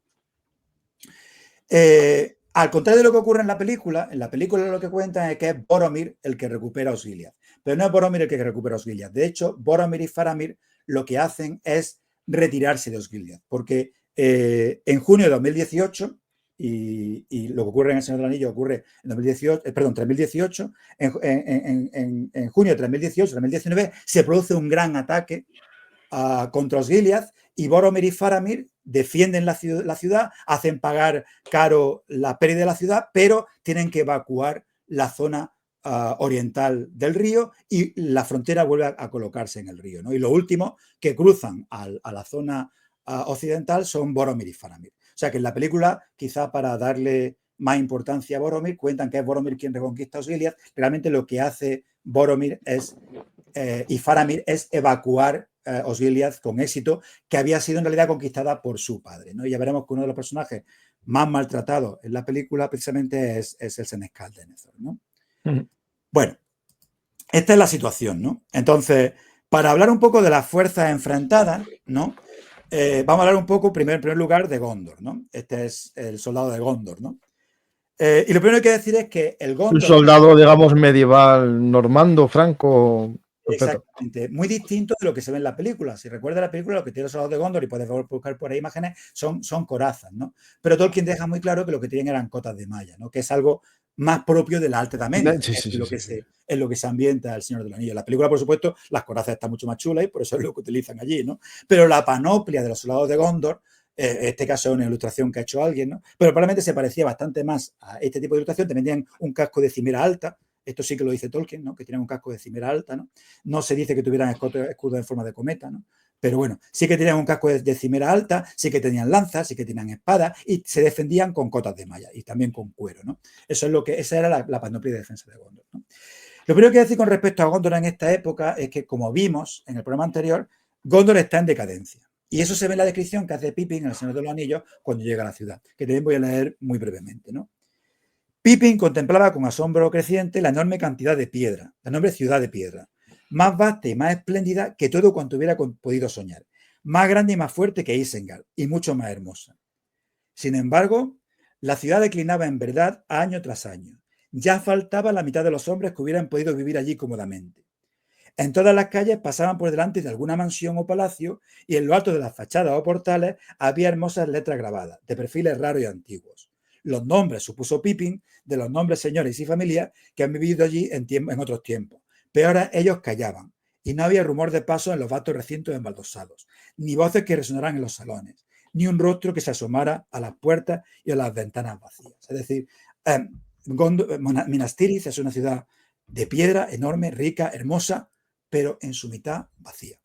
Al contrario de lo que ocurre en la película lo que cuentan es que es Boromir el que recupera Osgiliath. Pero no es Boromir el que recupera Osgiliath. De hecho, Boromir y Faramir lo que hacen es retirarse de Osgiliath, porque en junio de 2018, y lo que ocurre en El Señor del Anillo ocurre en 2018, en junio de 2018-2019 se produce un gran ataque contra Osgiliath y Boromir y Faramir defienden la ciudad, hacen pagar caro la pérdida de la ciudad, pero tienen que evacuar la zona oriental del río y la frontera vuelve a colocarse en el río, ¿no? Y lo último que cruzan a la zona occidental son Boromir y Faramir. O sea que en la película, quizá para darle más importancia a Boromir, cuentan que es Boromir quien reconquista Osgiliath. Realmente lo que hace Boromir y Faramir es evacuar Osgiliath con éxito, que había sido en realidad conquistada por su padre, ¿no? Y ya veremos que uno de los personajes más maltratados en la película precisamente es el Senescal de Denethor, ¿no? Bueno, esta es la situación, ¿no? Entonces, para hablar un poco de las fuerzas enfrentadas, ¿no? Vamos a hablar un poco, en primer lugar, de Gondor, ¿no? Este es el soldado de Gondor, ¿no? Y lo primero que hay que decir es que el Gondor... Un soldado, digamos, medieval, normando, franco... Exactamente, muy distinto de lo que se ve en la película. Si recuerdas la película, lo que tiene los soldados de Gondor, y puedes buscar por ahí imágenes, son corazas, ¿no? Pero Tolkien deja muy claro que lo que tienen eran cotas de malla, ¿no? Que es algo más propio de la Alta Edad Media, en lo que se ambienta El Señor de los Anillos. En la película, por supuesto, las corazas están mucho más chulas y por eso es lo que utilizan allí, ¿no? Pero la panoplia de los soldados de Gondor, en este caso es una ilustración que ha hecho alguien, ¿no? Pero probablemente se parecía bastante más a este tipo de ilustración. También tenían un casco de cimera alta. Esto sí que lo dice Tolkien, ¿no? Que tienen un casco de cimera alta, ¿no? No se dice que tuvieran escudos en forma de cometa, ¿no? Pero bueno, sí que tenían un casco de cimera alta, sí que tenían lanzas, sí que tenían espadas y se defendían con cotas de malla y también con cuero, ¿no? Esa era la panoplia de defensa de Gondor, ¿no? Lo primero que quiero decir con respecto a Gondor en esta época es que, como vimos en el programa anterior, Gondor está en decadencia. Y eso se ve en la descripción que hace Pippin en El Señor de los Anillos cuando llega a la ciudad, que también voy a leer muy brevemente, ¿no? Pippin contemplaba con asombro creciente la enorme cantidad de piedra, la enorme ciudad de piedra, más vasta y más espléndida que todo cuanto hubiera podido soñar, más grande y más fuerte que Isengard y mucho más hermosa. Sin embargo, la ciudad declinaba en verdad año tras año. Ya faltaba la mitad de los hombres que hubieran podido vivir allí cómodamente. En todas las calles pasaban por delante de alguna mansión o palacio y en lo alto de las fachadas o portales había hermosas letras grabadas, de perfiles raros y antiguos. Los nombres, supuso Pippin, de los nombres señores y familias que han vivido allí en otros tiempos. Pero ahora ellos callaban y no había rumor de pasos en los vastos recintos embaldosados, ni voces que resonaran en los salones, ni un rostro que se asomara a las puertas y a las ventanas vacías. Es decir, Minas Tirith es una ciudad de piedra enorme, rica, hermosa, pero en su mitad vacía.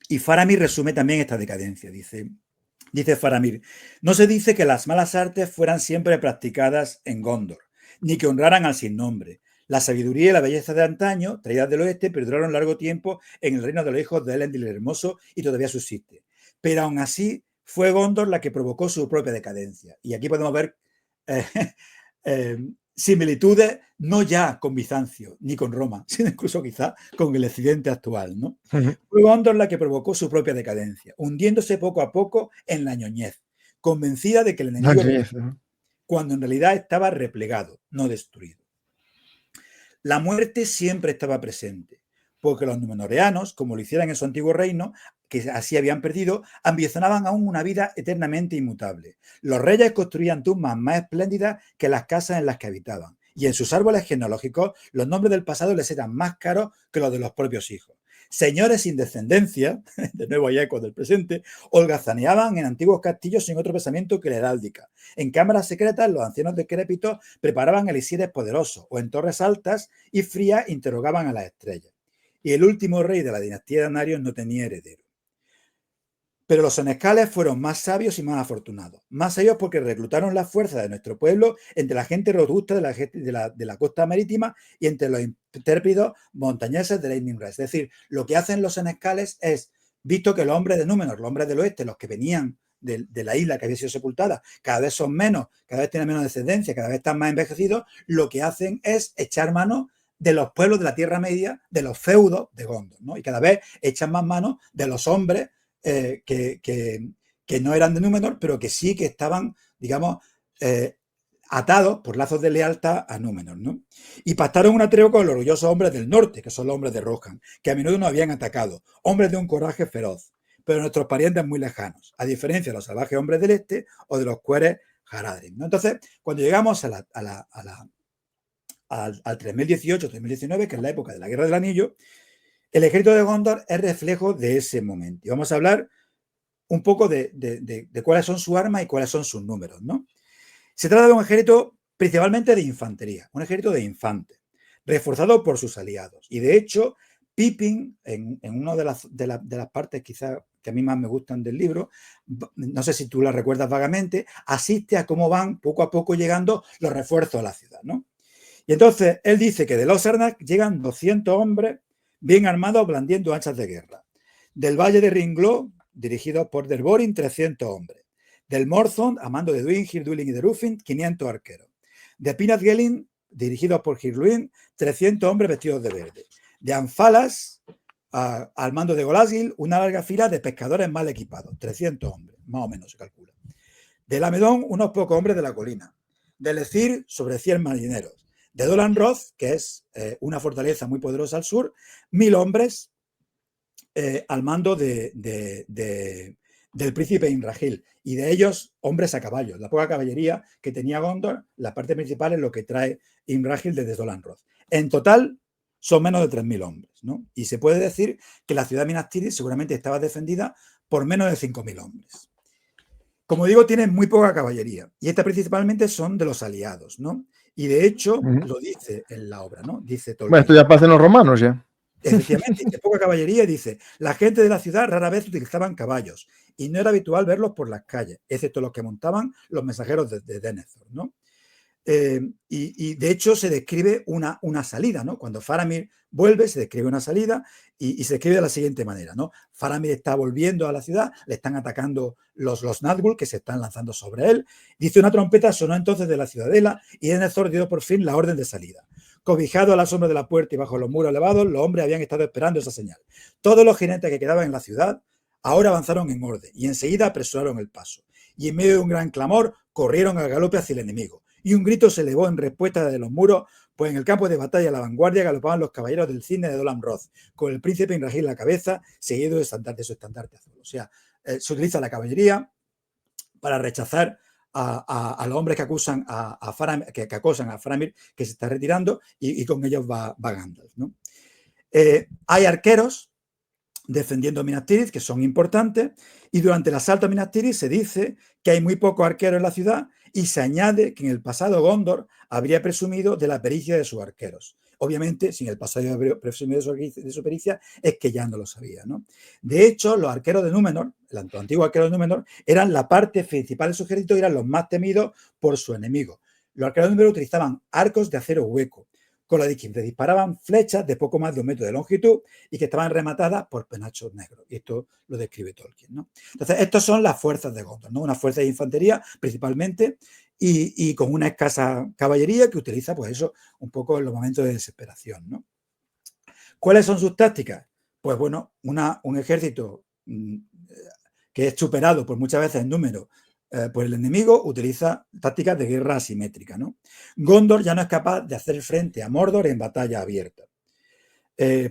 Y Faramir resume también esta decadencia. Dice Faramir, no se dice que las malas artes fueran siempre practicadas en Gondor, ni que honraran al sin nombre. La sabiduría y la belleza de antaño, traídas del oeste, perduraron largo tiempo en el reino de los hijos de Elendil el Hermoso y todavía subsiste. pero aún así fue Gondor la que provocó su propia decadencia. Y aquí podemos ver similitudes no ya con Bizancio ni con Roma, sino incluso quizá con el occidente actual, ¿no? Fue Gondor la que provocó su propia decadencia, hundiéndose poco a poco en la ñoñez, convencida de que el enemigo cuando en realidad estaba replegado, no destruido. La muerte siempre estaba presente, porque los númenoreanos, como lo hicieran en su antiguo reino, que así habían perdido, ambicionaban aún una vida eternamente inmutable. Los reyes construían tumbas más espléndidas que las casas en las que habitaban, y en sus árboles genealógicos los nombres del pasado les eran más caros que los de los propios hijos. Señores sin descendencia, de nuevo hay ecos del presente, holgazaneaban en antiguos castillos sin otro pensamiento que la heráldica. En cámaras secretas, los ancianos decrépitos preparaban elixires poderosos, o en torres altas y frías interrogaban a las estrellas. Y el último rey de la dinastía de Anarios no tenía heredero. Pero los senescales fueron más sabios y más afortunados. Más sabios porque reclutaron la fuerza de nuestro pueblo entre la gente robusta de la costa marítima y entre los intrépidos montañeses de Nimra. Es decir, lo que hacen los senescales es, visto que los hombres de Númenor, los hombres del oeste, los que venían de la isla que había sido sepultada, cada vez son menos, cada vez tienen menos descendencia, cada vez están más envejecidos, lo que hacen es echar mano de los pueblos de la Tierra Media, de los feudos de Gondor, ¿no? Y cada vez echan más mano de los hombres que no eran de Númenor, pero que sí que estaban, digamos, atados por lazos de lealtad a Númenor, ¿no? Y pactaron una tregua con los orgullosos hombres del norte, que son los hombres de Rohan, que a menudo nos habían atacado, hombres de un coraje feroz, pero nuestros parientes muy lejanos, a diferencia de los salvajes hombres del este o de los cueres Haradrim, ¿no? Entonces, cuando llegamos al 3018-3019, que es la época de la Guerra del Anillo, el ejército de Gondor es reflejo de ese momento. Y vamos a hablar un poco de cuáles son sus armas y cuáles son sus números, ¿no? Se trata de un ejército principalmente de infantería, un ejército de infantes, reforzado por sus aliados. Y de hecho, Pippin, en una de las partes quizás que a mí más me gustan del libro, no sé si tú la recuerdas vagamente, asiste a cómo van poco a poco llegando los refuerzos a la ciudad, ¿no? Y entonces él dice que de los Arnak llegan 200 hombres bien armados blandiendo hachas de guerra. Del valle de Ringló, dirigidos por Derborin, 300 hombres. Del Morthond, a mando de Duin, Hir-Dwelin y de Rúfin, 500 arqueros. De Pinath-Gelin, dirigidos por Hir-Luin, 300 hombres vestidos de verde. De Anfalas, al mando de Golasgil, una larga fila de pescadores mal equipados, 300 hombres, más o menos se calcula. De Lamedón, unos pocos hombres de la colina. De Lecir, sobre 100 marineros. De Dolan Roth, que es una fortaleza muy poderosa al sur, 1000 hombres al mando del príncipe Imrahil, y de ellos hombres a caballo. La poca caballería que tenía Gondor, la parte principal es lo que trae Imrahil desde Dolan Roth. En total son menos de 3000 hombres, ¿no? Y se puede decir que la ciudad de Minas Tirith seguramente estaba defendida por menos de 5000 hombres. Como digo, tienen muy poca caballería, y esta principalmente son de los aliados, ¿no? Y de hecho, lo dice en la obra, ¿no? Dice Tolkien. Bueno, esto ya pasan los romanos ya. Efectivamente, dice poca caballería y dice, la gente de la ciudad rara vez utilizaban caballos y no era habitual verlos por las calles, excepto los que montaban los mensajeros de Denethor, ¿no? Y de hecho se describe una salida, ¿no? Cuando Faramir vuelve, se describe una salida y se describe de la siguiente manera, ¿no? Faramir está volviendo a la ciudad, le están atacando los Nazgûl que se están lanzando sobre él. Dice, una trompeta sonó entonces de la ciudadela y Denethor dio por fin la orden de salida. Cobijado a la sombra de la puerta y bajo los muros elevados, los hombres habían estado esperando esa señal. Todos los jinetes que quedaban en la ciudad ahora avanzaron en orden y enseguida apresuraron el paso. Y en medio de un gran clamor, corrieron al galope hacia el enemigo. Y un grito se elevó en respuesta desde los muros, pues en el campo de batalla a la vanguardia galopaban los caballeros del cisne de Dolan Roth, con el príncipe Imrahil a la cabeza, seguido de su estandarte azul. O sea, se utiliza la caballería para rechazar a los hombres que acusan a Faramir, que acosan a Faramir, que se está retirando, y con ellos va Gandalf, ¿no? Hay arqueros defendiendo Minas Tirith, que son importantes, y durante el asalto a Minas Tirith se dice que hay muy pocos arqueros en la ciudad y se añade que en el pasado Gondor habría presumido de la pericia de sus arqueros. Obviamente, sin el pasado haber presumido de su pericia, es que ya no lo sabía, ¿no? De hecho, los arqueros de Númenor, el antiguo arquero de Númenor, eran la parte principal de su ejército y eran los más temidos por su enemigo. Los arqueros de Númenor utilizaban arcos de acero hueco, con la de izquierda disparaban flechas de poco más de 1 metro de longitud y que estaban rematadas por penachos negros. Y esto lo describe Tolkien, ¿no? Entonces, estas son las fuerzas de Gondor, ¿no? Una fuerza de infantería, principalmente, y con una escasa caballería que utiliza, pues eso, un poco en los momentos de desesperación, ¿no? ¿Cuáles son sus tácticas? Pues bueno, un ejército que es superado por muchas veces en número por el enemigo, utiliza tácticas de guerra asimétrica, ¿no? Gondor ya no es capaz de hacer frente a Mordor en batalla abierta.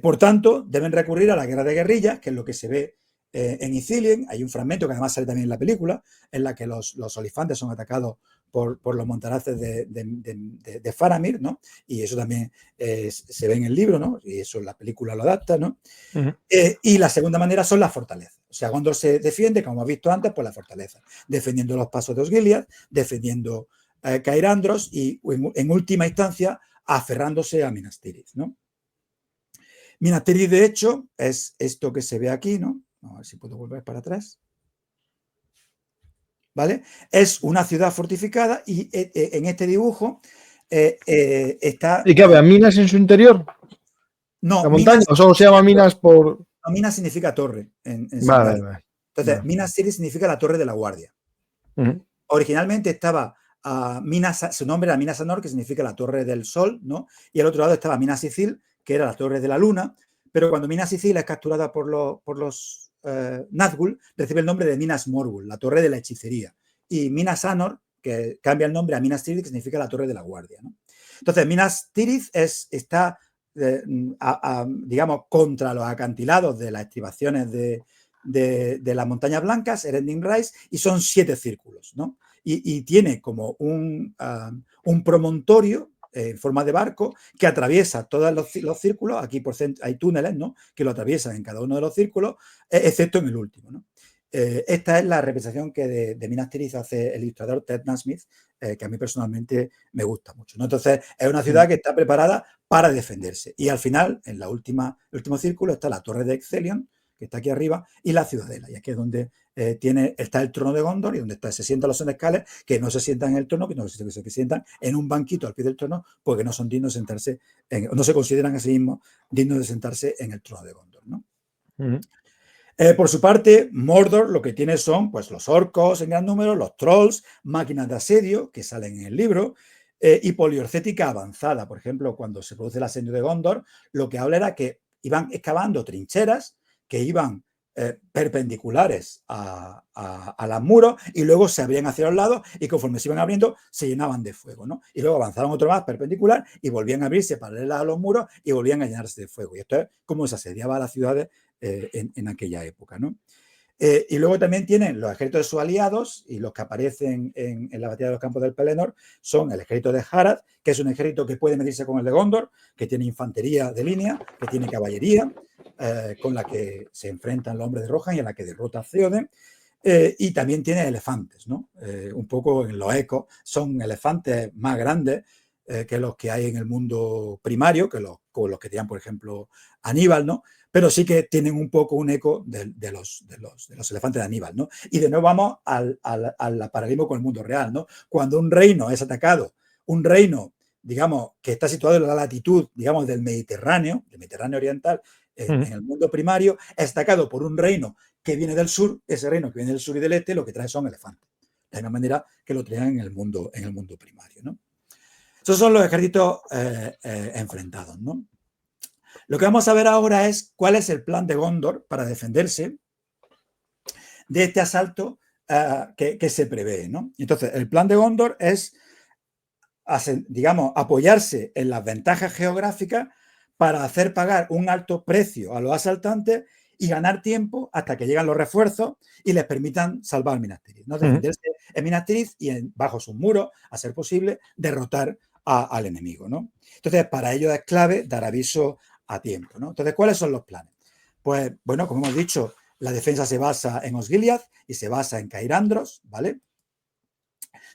Por tanto, deben recurrir a la guerra de guerrillas, que es lo que se ve en Ithilien. Hay un fragmento que además sale también en la película, en la que los olifantes son atacados por los montaraces de Faramir, ¿no? Y eso también se ve en el libro, ¿no? Y eso la película lo adapta, ¿no? Y la segunda manera son las fortalezas. O sea, Gondor se defiende, como hemos visto antes, por la fortaleza, defendiendo los pasos de Osgiliath, defendiendo Cairandros y, en última instancia, aferrándose a Minas Tirith, ¿no? Minas Tirith, de hecho, es esto que se ve aquí, ¿no? A ver si puedo volver para atrás. ¿Vale? Es una ciudad fortificada y en este dibujo está... ¿Y qué había? ¿Minas en su interior? No, ¿La montaña? Minas, ¿O solo se llama Minas por...? no, Minas significa torre en Vale, Sindarin. vale. Entonces, Vale. Minas Tirith significa la torre de la guardia. Originalmente estaba su nombre era Minas Anor, que significa la torre del sol, ¿no? Y al otro lado estaba Minas Ithil, que era la torre de la luna, pero cuando Minas Ithil es capturada por los Nazgûl, recibe el nombre de Minas Morgul, la torre de la hechicería. Y Minas Anor, que cambia el nombre a Minas Tirith, que significa la torre de la guardia, ¿no? Entonces, Minas Tirith está, digamos, contra los acantilados de las estribaciones de las montañas blancas, Erendil Rise, y son 7 círculos, ¿no? Y tiene como un promontorio en forma de barco que atraviesa todos los círculos. Aquí por hay túneles, ¿no?, que lo atraviesan en cada uno de los círculos, excepto en el último, ¿no? Esta es la representación que de Minas Tirith hace el ilustrador Ted Nasmith, que a mí personalmente me gusta mucho, ¿no? Entonces, es una ciudad que está preparada para defenderse. Y al final, en el último círculo, está la torre de Excelion, que está aquí arriba, y la ciudadela. Y aquí es donde está el trono de Gondor y donde se sientan los senescales, que no se sientan en el trono, que se sientan en un banquito al pie del trono, porque no son dignos de sentarse, no se consideran a sí mismos dignos de sentarse en el trono de Gondor, ¿no? Por su parte, Mordor lo que tiene son, pues, los orcos en gran número, los trolls, máquinas de asedio que salen en el libro, y poliorcética avanzada. Por ejemplo, cuando se produce el asedio de Gondor, lo que habla era que iban excavando trincheras que iban perpendiculares a los muros y luego se abrían hacia los lados y conforme se iban abriendo se llenaban de fuego, ¿no? Y luego avanzaron otro más perpendicular y volvían a abrirse paralelas a los muros y volvían a llenarse de fuego. Y esto es como se asediaba a las ciudades en aquella época, ¿no? Y luego también tienen los ejércitos de sus aliados, y los que aparecen en la batalla de los campos del Pelennor son el ejército de Harad, que es un ejército que puede medirse con el de Gondor, que tiene infantería de línea, que tiene caballería, con la que se enfrentan los hombres de Rohan y a la que derrota a Theoden, y también tiene elefantes, ¿no? Un poco en los ecos, son elefantes más grandes que los que hay en el mundo primario, como los que tenían, por ejemplo, Aníbal, ¿no? Pero sí que tienen un poco un eco de los elefantes de Aníbal, ¿no? Y de nuevo vamos al paralelismo con el mundo real, ¿no? Cuando un reino es atacado, un reino, digamos, que está situado en la latitud, digamos, del Mediterráneo oriental, en el mundo primario, es atacado por un reino que viene del sur. Ese reino que viene del sur y del este lo que trae son elefantes, de la misma manera que lo traen en el mundo primario, ¿no? Esos son los ejércitos enfrentados, ¿no? Lo que vamos a ver ahora es cuál es el plan de Gondor para defenderse de este asalto que se prevé, ¿no? Entonces, el plan de Gondor es, digamos, apoyarse en las ventajas geográficas para hacer pagar un alto precio a los asaltantes y ganar tiempo hasta que llegan los refuerzos y les permitan salvar Minas Tirith, ¿no? Defenderse en Minas Tirith y bajo sus muros, a ser posible, derrotar al enemigo, ¿no? Entonces, para ello es clave dar aviso a tiempo, ¿no? Entonces, ¿cuáles son los planes? Pues, bueno, como hemos dicho, la defensa se basa en Osgiliath y se basa en Cairandros, ¿vale?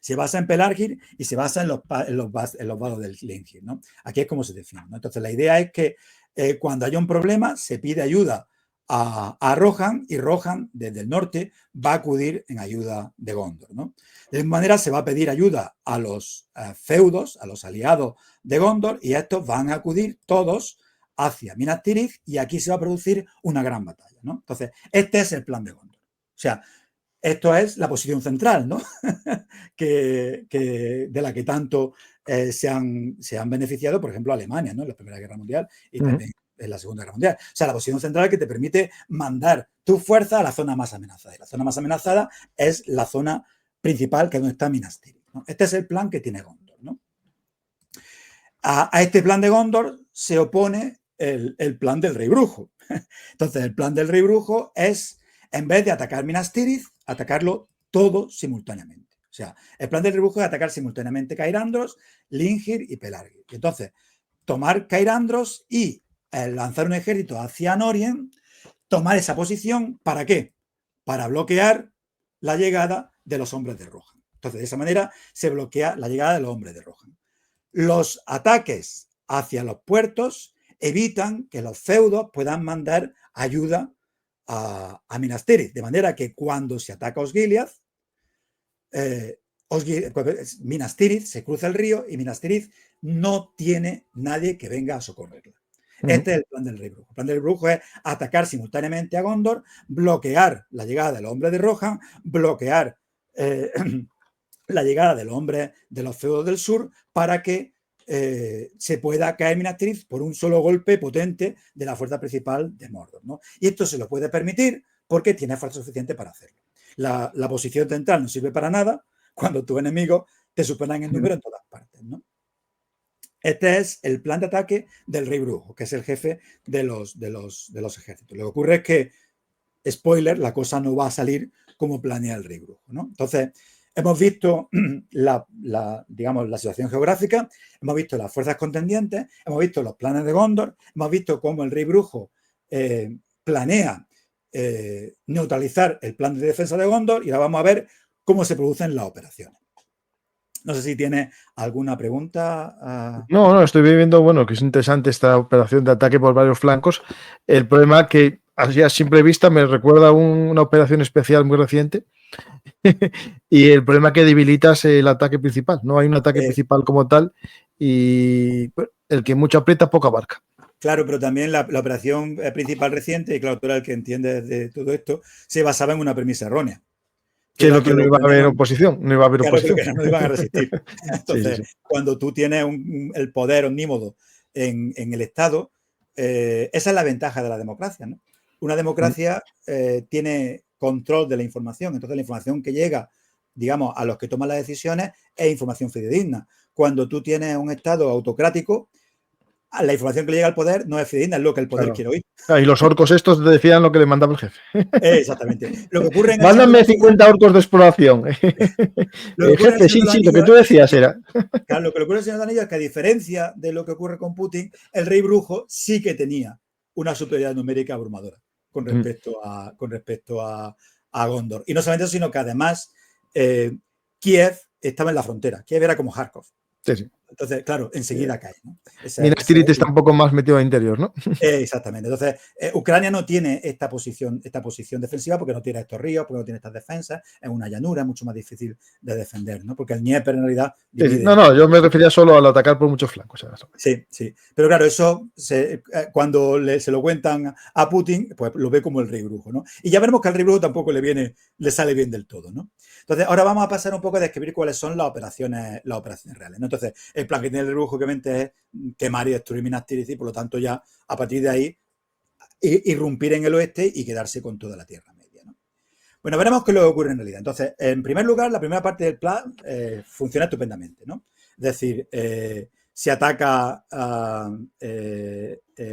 Se basa en Pelargir y se basa en los vados del Lengir, ¿no? Aquí es como se define, ¿no? Entonces, la idea es que cuando haya un problema se pide ayuda a Rohan, y Rohan desde el norte va a acudir en ayuda de Gondor, ¿no? De esta manera se va a pedir ayuda a los feudos, a los aliados de Gondor, y estos van a acudir todos hacia Minas Tirith, y aquí se va a producir una gran batalla, ¿no? Entonces, este es el plan de Gondor. O sea, esto es la posición central, ¿no? de la que tanto se han beneficiado, por ejemplo, Alemania, ¿no? En la Primera Guerra Mundial y también en la Segunda Guerra Mundial. O sea, la posición central que te permite mandar tu fuerza a la zona más amenazada. Y la zona más amenazada es la zona principal, que es donde está Minas Tirith, ¿no? Este es el plan que tiene Gondor, ¿no? A este plan de Gondor se opone el plan del Rey Brujo. Entonces, el plan del Rey Brujo es, en vez de atacar Minas Tirith, atacarlo todo simultáneamente. O sea, el plan del Rey Brujo es atacar simultáneamente Cairandros, Lingir y Pelargir. Y entonces, tomar Cairandros y lanzar un ejército hacia Norien, tomar esa posición, ¿para qué? Para bloquear la llegada de los hombres de Rohan. Entonces, de esa manera se bloquea la llegada de los hombres de Rohan. Los ataques hacia los puertos evitan que los feudos puedan mandar ayuda a Minas Tirith, de manera que cuando se ataca Osgiliath, Minas Tirith se cruza el río y Minas Tirith no tiene nadie que venga a socorrerla. Este es el plan del Rey Brujo. El plan del Rey Brujo es atacar simultáneamente a Gondor, bloquear la llegada de los hombres de Rohan, bloquear la llegada de los hombres de los feudos del sur, para que se pueda caer Minas Tirith por un solo golpe potente de la fuerza principal de Mordor, ¿no? Y esto se lo puede permitir porque tiene fuerza suficiente para hacerlo. La posición central no sirve para nada cuando tus enemigos te superan en número en todas partes, ¿no? Este es el plan de ataque del Rey Brujo, que es el jefe de los ejércitos. Lo que ocurre es que, spoiler, la cosa no va a salir como planea el Rey Brujo, ¿no? Entonces, hemos visto digamos, la situación geográfica, hemos visto las fuerzas contendientes, hemos visto los planes de Gondor, hemos visto cómo el Rey Brujo planea neutralizar el plan de defensa de Gondor, y ahora vamos a ver cómo se producen las operaciones. No sé si tiene alguna pregunta. No, estoy viendo, bueno, que es interesante esta operación de ataque por varios flancos. El problema que, así a simple vista, me recuerda a una operación especial muy reciente. Y el problema que debilitas el ataque principal. No hay un ataque principal como tal, y bueno, el que mucho aprieta, poco abarca. Claro, pero también la operación principal reciente, y claro, tú eres el que entiende de todo esto, se basaba en una premisa errónea. Que lo que no iba a haber oposición, no iba a haber oposición. Claro, que no iban a resistir. Entonces, sí. Cuando tú tienes el poder omnímodo en el Estado, esa es la ventaja de la democracia, ¿no? Una democracia tiene control de la información, entonces la información que llega, digamos, a los que toman las decisiones es información fidedigna. Cuando tú tienes un Estado autocrático, la información que le llega al poder no es fidedigna, es lo que el poder quiere oír. Y los orcos estos decían lo que le mandaba el jefe. Exactamente. Lo que ocurre en Mándame 50 orcos de exploración. El jefe, sí, lo que tú decías era. Claro, lo que ocurre en el Señor de los Anillos es que, a diferencia de lo que ocurre con Putin, el Rey Brujo sí que tenía una superioridad numérica abrumadora con respecto a Gondor. Y no solamente eso, sino que además Kiev estaba en la frontera. Kiev era como Kharkov. Sí. Entonces, claro, enseguida cae, ¿no? Minas Tirith está un poco más metido al interior, ¿no? Exactamente. Entonces, Ucrania no tiene esta posición defensiva porque no tiene estos ríos, porque no tiene estas defensas. Es una llanura, es mucho más difícil de defender, ¿no? Porque el Dnieper en realidad... No, yo me refería solo al atacar por muchos flancos. Sí. Pero claro, eso cuando se lo cuentan a Putin, pues lo ve como el Rey Brujo, ¿no? Y ya veremos que al Rey Brujo tampoco le sale bien del todo, ¿no? Entonces, ahora vamos a pasar un poco a describir cuáles son las operaciones reales, ¿no? Entonces, el plan que tiene el Rey Brujo, obviamente, es quemar y destruir Minas Tirith, y por lo tanto ya a partir de ahí irrumpir en el oeste y quedarse con toda la Tierra Media, ¿no? Bueno, veremos qué es lo que ocurre en realidad. Entonces, en primer lugar, la primera parte del plan funciona estupendamente, ¿no? Es decir, se ataca a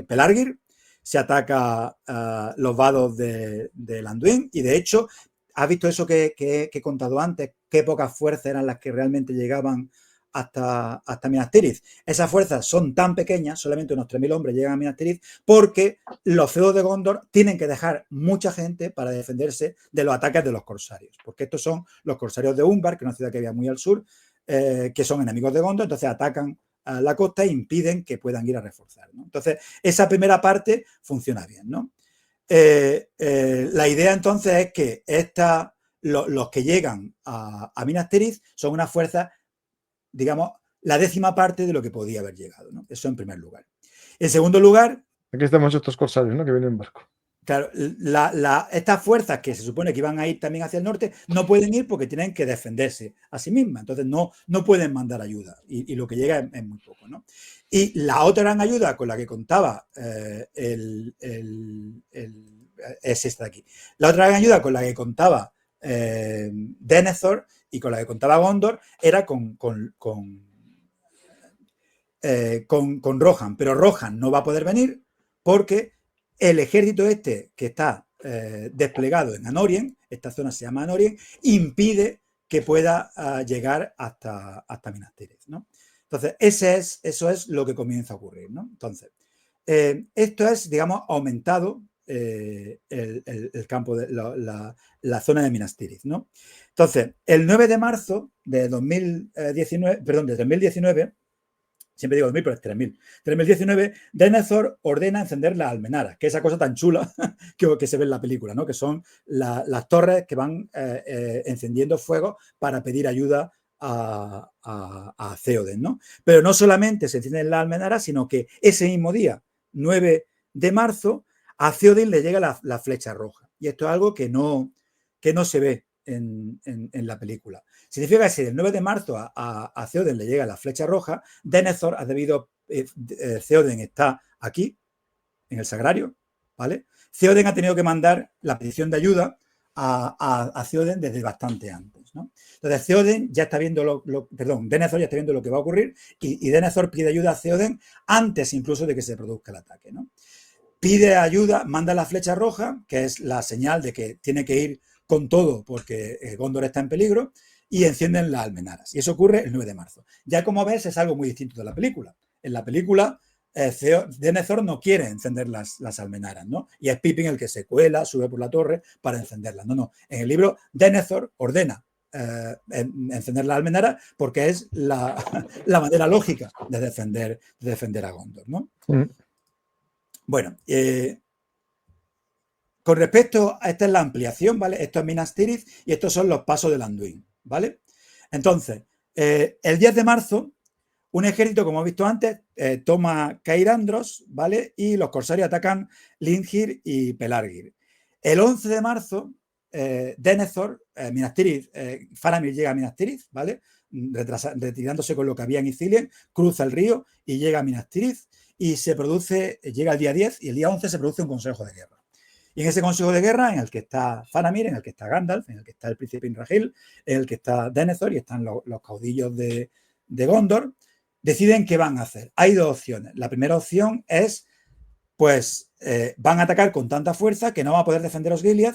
Pelargir, se ataca a los vados de Anduin, y de hecho, has visto eso que he contado antes, qué pocas fuerzas eran las que realmente llegaban hasta Minas Tirith. Esas fuerzas son tan pequeñas, solamente unos 3.000 hombres llegan a Minas Tirith, porque los feudos de Gondor tienen que dejar mucha gente para defenderse de los ataques de los corsarios, porque estos son los corsarios de Umbar, que es una ciudad que había muy al sur, que son enemigos de Gondor, entonces atacan a la costa e impiden que puedan ir a reforzar, ¿no? Entonces, esa primera parte funciona bien, ¿no? La idea entonces es que los que llegan a Minas Tirith son una fuerza, digamos, la 10ª parte de lo que podía haber llegado, ¿no? Eso en primer lugar. En segundo lugar, Aquí estamos estos corsarios, ¿no? Que vienen en barco. claro, estas fuerzas que se supone que iban a ir también hacia el norte no pueden ir porque tienen que defenderse a sí mismas. Entonces no pueden mandar ayuda y lo que llega es muy poco, ¿no? Y la otra gran ayuda con la que contaba es esta de aquí. La otra gran ayuda con la que contaba Denethor y con la que contaba Gondor era con Rohan, pero Rohan no va a poder venir porque el ejército este que está desplegado en Anorien, esta zona se llama Anorien, impide que pueda llegar hasta Minas Tirith, ¿no? Entonces, eso es lo que comienza a ocurrir, ¿no? Entonces, esto es, digamos, aumentado el campo de la zona de Minas Tirith, ¿no? Entonces, el 9 de marzo de 2019, siempre digo 2000, pero es 3000. 3019, Denethor ordena encender las almenaras, que es esa cosa tan chula que se ve en la película, ¿no? Que son las torres que van encendiendo fuego para pedir ayuda a Theoden, ¿no? Pero no solamente se encienden las almenaras, sino que ese mismo día, 9 de marzo, a Theoden le llega la flecha roja. Y esto es algo que no se ve en la película. Significa que si el 9 de marzo a Theoden le llega la flecha roja, Denethor ha debido... Theoden está aquí, en el Sagrario, ¿vale? Theoden ha tenido que mandar la petición de ayuda a Theoden desde bastante antes, ¿no? Entonces Theoden ya está viendo Denethor ya está viendo lo que va a ocurrir y Denethor pide ayuda a Theoden antes incluso de que se produzca el ataque, ¿no? Pide ayuda, manda la flecha roja, que es la señal de que tiene que ir con todo porque Gondor está en peligro, y encienden las almenaras. Y eso ocurre el 9 de marzo. Ya como ves, es algo muy distinto de la película. En la película, Denethor no quiere encender las almenaras, ¿no? Y es Pippin el que se cuela, sube por la torre para encenderlas. No. En el libro, Denethor ordena encender las almenaras porque es la manera lógica de defender a Gondor, ¿no? Bueno, con respecto a esta es la ampliación, ¿vale? Esto es Minas Tirith y estos son los pasos del Anduin, ¿vale? Entonces, el 10 de marzo, un ejército, como hemos visto antes, toma Cair Andros, ¿vale? Y los corsarios atacan Lingir y Pelargir. El 11 de marzo, Denethor, Minas Tirith, Faramir llega a Minas Tirith, ¿vale? Retirándose con lo que había en Ithilien, cruza el río y llega a Minas Tirith y llega el día 10 y el día 11 se produce un consejo de guerra. Y en ese consejo de guerra, en el que está Faramir, en el que está Gandalf, en el que está el príncipe Inrahil, en el que está Denethor y están los caudillos de Gondor, deciden qué van a hacer. Hay dos opciones. La primera opción es, pues, van a atacar con tanta fuerza que no van a poder defender los Gilead.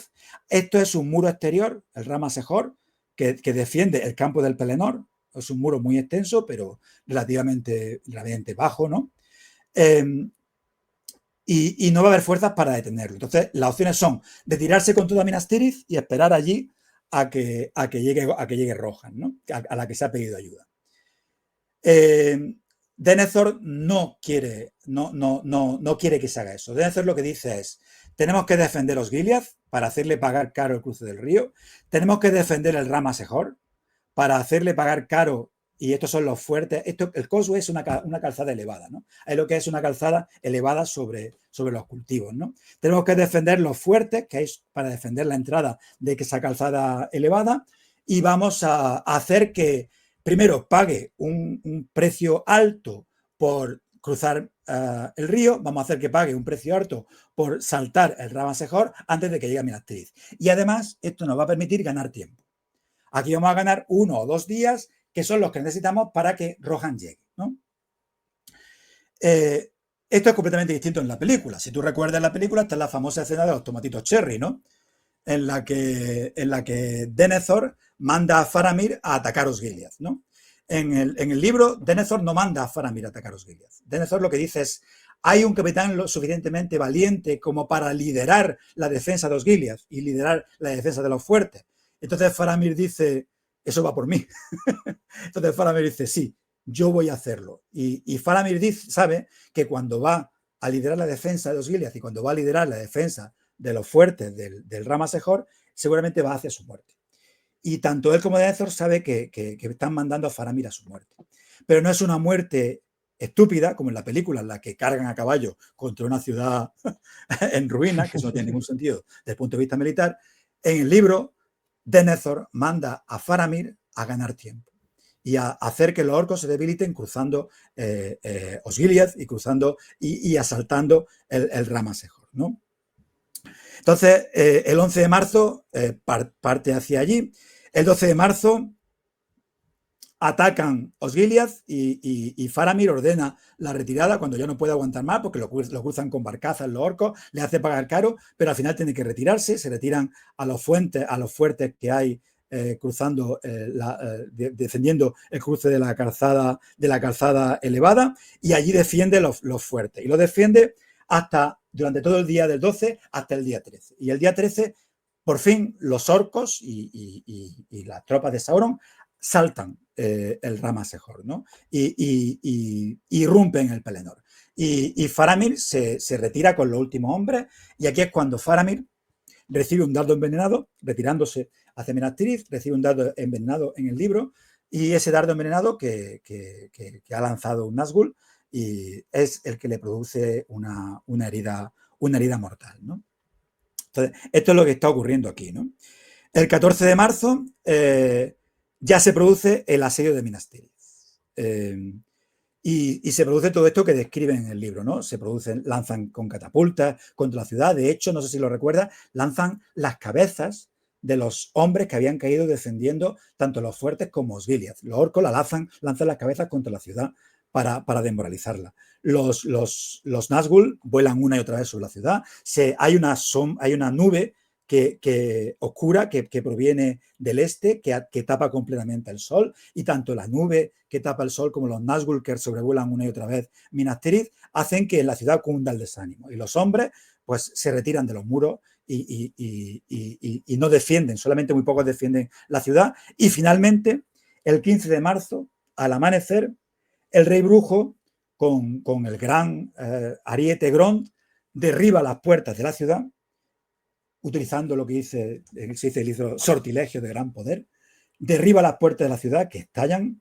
Esto es un muro exterior, el Rama Sejor, que defiende el campo del Pelennor. Es un muro muy extenso, pero relativamente bajo, ¿no? Y no va a haber fuerzas para detenerlo. Entonces, las opciones son retirarse con toda Minas Tirith y esperar allí a que llegue Rohan, ¿no? A la que se ha pedido ayuda. Denethor no quiere que se haga eso. Denethor lo que dice es: tenemos que defender los Gilead para hacerle pagar caro el cruce del río, tenemos que defender el Rama Sejor para hacerle pagar caro. Y estos son los fuertes. El Causeway es una calzada elevada, ¿no? Es lo que es una calzada elevada sobre los cultivos, ¿no? Tenemos que defender los fuertes, que es para defender la entrada de esa calzada elevada, y vamos a hacer que primero pague un precio alto por cruzar el río, vamos a hacer que pague un precio alto por saltar el Rama Sejor antes de que llegue a Minas Tirith. Y además, esto nos va a permitir ganar tiempo. Aquí vamos a ganar 1 o 2 días, que son los que necesitamos para que Rohan llegue, ¿no? Esto es completamente distinto en la película. Si tú recuerdas la película, está la famosa escena de los tomatitos cherry, ¿no? En la que Denethor manda a Faramir a atacar a los Gilead, ¿no? En el libro, Denethor no manda a Faramir a atacar a los Gilead. Denethor lo que dice es: hay un capitán lo suficientemente valiente como para liderar la defensa de los Gilead y liderar la defensa de los fuertes. Entonces Faramir dice: eso va por mí. Entonces Faramir dice: sí, yo voy a hacerlo. Y Faramir sabe que cuando va a liderar la defensa de los Gilead y cuando va a liderar la defensa de los fuertes del Ramasejor, seguramente va hacia su muerte. Y tanto él como Denethor sabe que están mandando a Faramir a su muerte. Pero no es una muerte estúpida, como en la película, en la que cargan a caballo contra una ciudad en ruinas, que eso no tiene ningún sentido desde el punto de vista militar. En el libro, Denethor manda a Faramir a ganar tiempo y a hacer que los orcos se debiliten cruzando Osgiliath y cruzando y asaltando el Ramasejor, ¿no? Entonces, el 11 de marzo parte hacia allí. El 12 de marzo atacan Osgiliath y Faramir ordena la retirada cuando ya no puede aguantar más porque lo cruzan con barcazas los orcos, le hace pagar caro, pero al final tiene que retirarse, se retiran a los fuertes que hay cruzando, defendiendo el cruce de la calzada elevada, y allí defiende los fuertes. Y lo defiende durante todo el día del 12 hasta el día 13. Y el día 13, por fin, los orcos y las tropas de Sauron saltan el Ramasejor, ¿no? Y irrumpen el Pelennor. Y Faramir se retira con los últimos hombres, y aquí es cuando Faramir recibe un dardo envenenado, retirándose hacia Minas Tirith, recibe un dardo envenenado en el libro, y ese dardo envenenado que ha lanzado un Nazgûl y es el que le produce una herida mortal, ¿no? Entonces, esto es lo que está ocurriendo aquí, ¿no? El 14 de marzo ya se produce el asedio de Minas Tirith. Y se produce todo esto que describen en el libro, ¿no? Lanzan con catapultas contra la ciudad. De hecho, no sé si lo recuerdas, lanzan las cabezas de los hombres que habían caído defendiendo tanto los fuertes como Osgiliath. Los orcos lanzan las cabezas contra la ciudad para desmoralizarla. Los Nazgûl vuelan una y otra vez sobre la ciudad. Hay una nube oscura que proviene del este, que tapa completamente el sol, y tanto la nube que tapa el sol como los Nazgûl que sobrevuelan una y otra vez Minas Tirith hacen que en la ciudad cunda el desánimo, y los hombres pues se retiran de los muros y no defienden, solamente muy pocos defienden la ciudad. Y finalmente, el 15 de marzo, al amanecer, el rey brujo con el gran ariete Grond derriba las puertas de la ciudad, utilizando lo que se dice el libro sortilegio de gran poder, derriba las puertas de la ciudad que estallan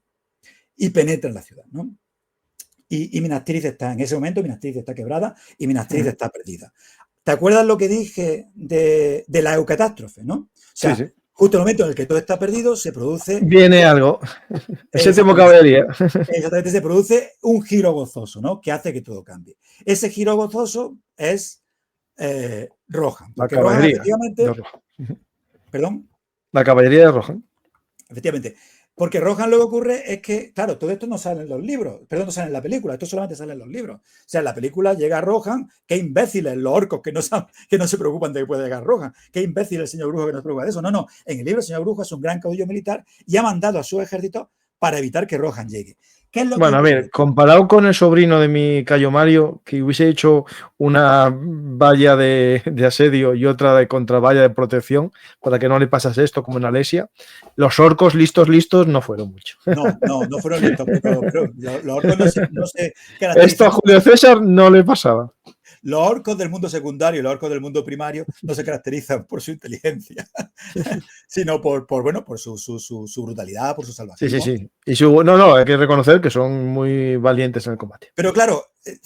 y penetra en la ciudad, ¿no? Y Minas Tirith está, en ese momento, Minas Tirith está quebrada y Minas Tirith está perdida. ¿Te acuerdas lo que dije de la eucatástrofe, no? O sea, sí. Justo en el momento en el que todo está perdido, se produce... Viene algo. Ese tipo de caballería. Exactamente, se produce un giro gozoso, ¿no? Que hace que todo cambie. Ese giro gozoso es Rohan. La caballería. Efectivamente, ¿Perdón? La caballería de Rohan. Efectivamente. Porque Rohan lo que ocurre es que, claro, todo esto no sale en los libros, perdón, no sale en la película, esto solamente sale en los libros. O sea, en la película llega Rohan, qué imbéciles los orcos que no se preocupan de que pueda llegar Rohan, qué imbécil el señor Brujo que no se preocupa de eso. No, en el libro el señor Brujo es un gran caudillo militar y ha mandado a su ejército para evitar que Rohan llegue. ¿Qué es lo bueno, a ver, comparado con el sobrino de mi Cayo Mario, que hubiese hecho una valla de asedio y otra de contravalla de protección para que no le pasase esto como en Alesia, los orcos listos no fueron mucho. No fueron listos, pero los orcos no se caracterizan. Esto a Julio César no le pasaba. Los orcos del mundo secundario y los orcos del mundo primario no se caracterizan por su inteligencia, sino por su brutalidad, por su salvajismo. Sí. Y hay que reconocer que son muy valientes en el combate. Pero claro,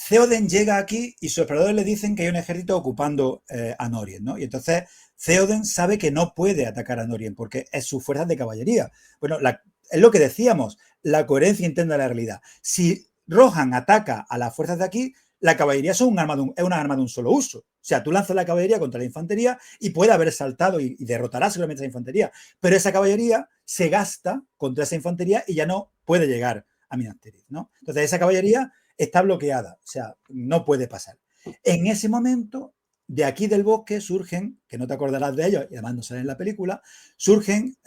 Theoden llega aquí y sus exploradores le dicen que hay un ejército ocupando a Norien, ¿no? Y entonces Theoden sabe que no puede atacar a Norien porque es sus fuerzas de caballería. Bueno, es lo que decíamos, la coherencia interna de la realidad. Si Rohan ataca a las fuerzas de aquí, la caballería es una arma de un solo uso. O sea, tú lanzas la caballería contra la infantería y puede haber saltado y derrotará seguramente esa infantería. Pero esa caballería se gasta contra esa infantería y ya no puede llegar a Minas Tirith, ¿no? Entonces, esa caballería está bloqueada. O sea, no puede pasar. En ese momento, de aquí del bosque surgen, que no te acordarás de ellos, y además no salen en la película, surgen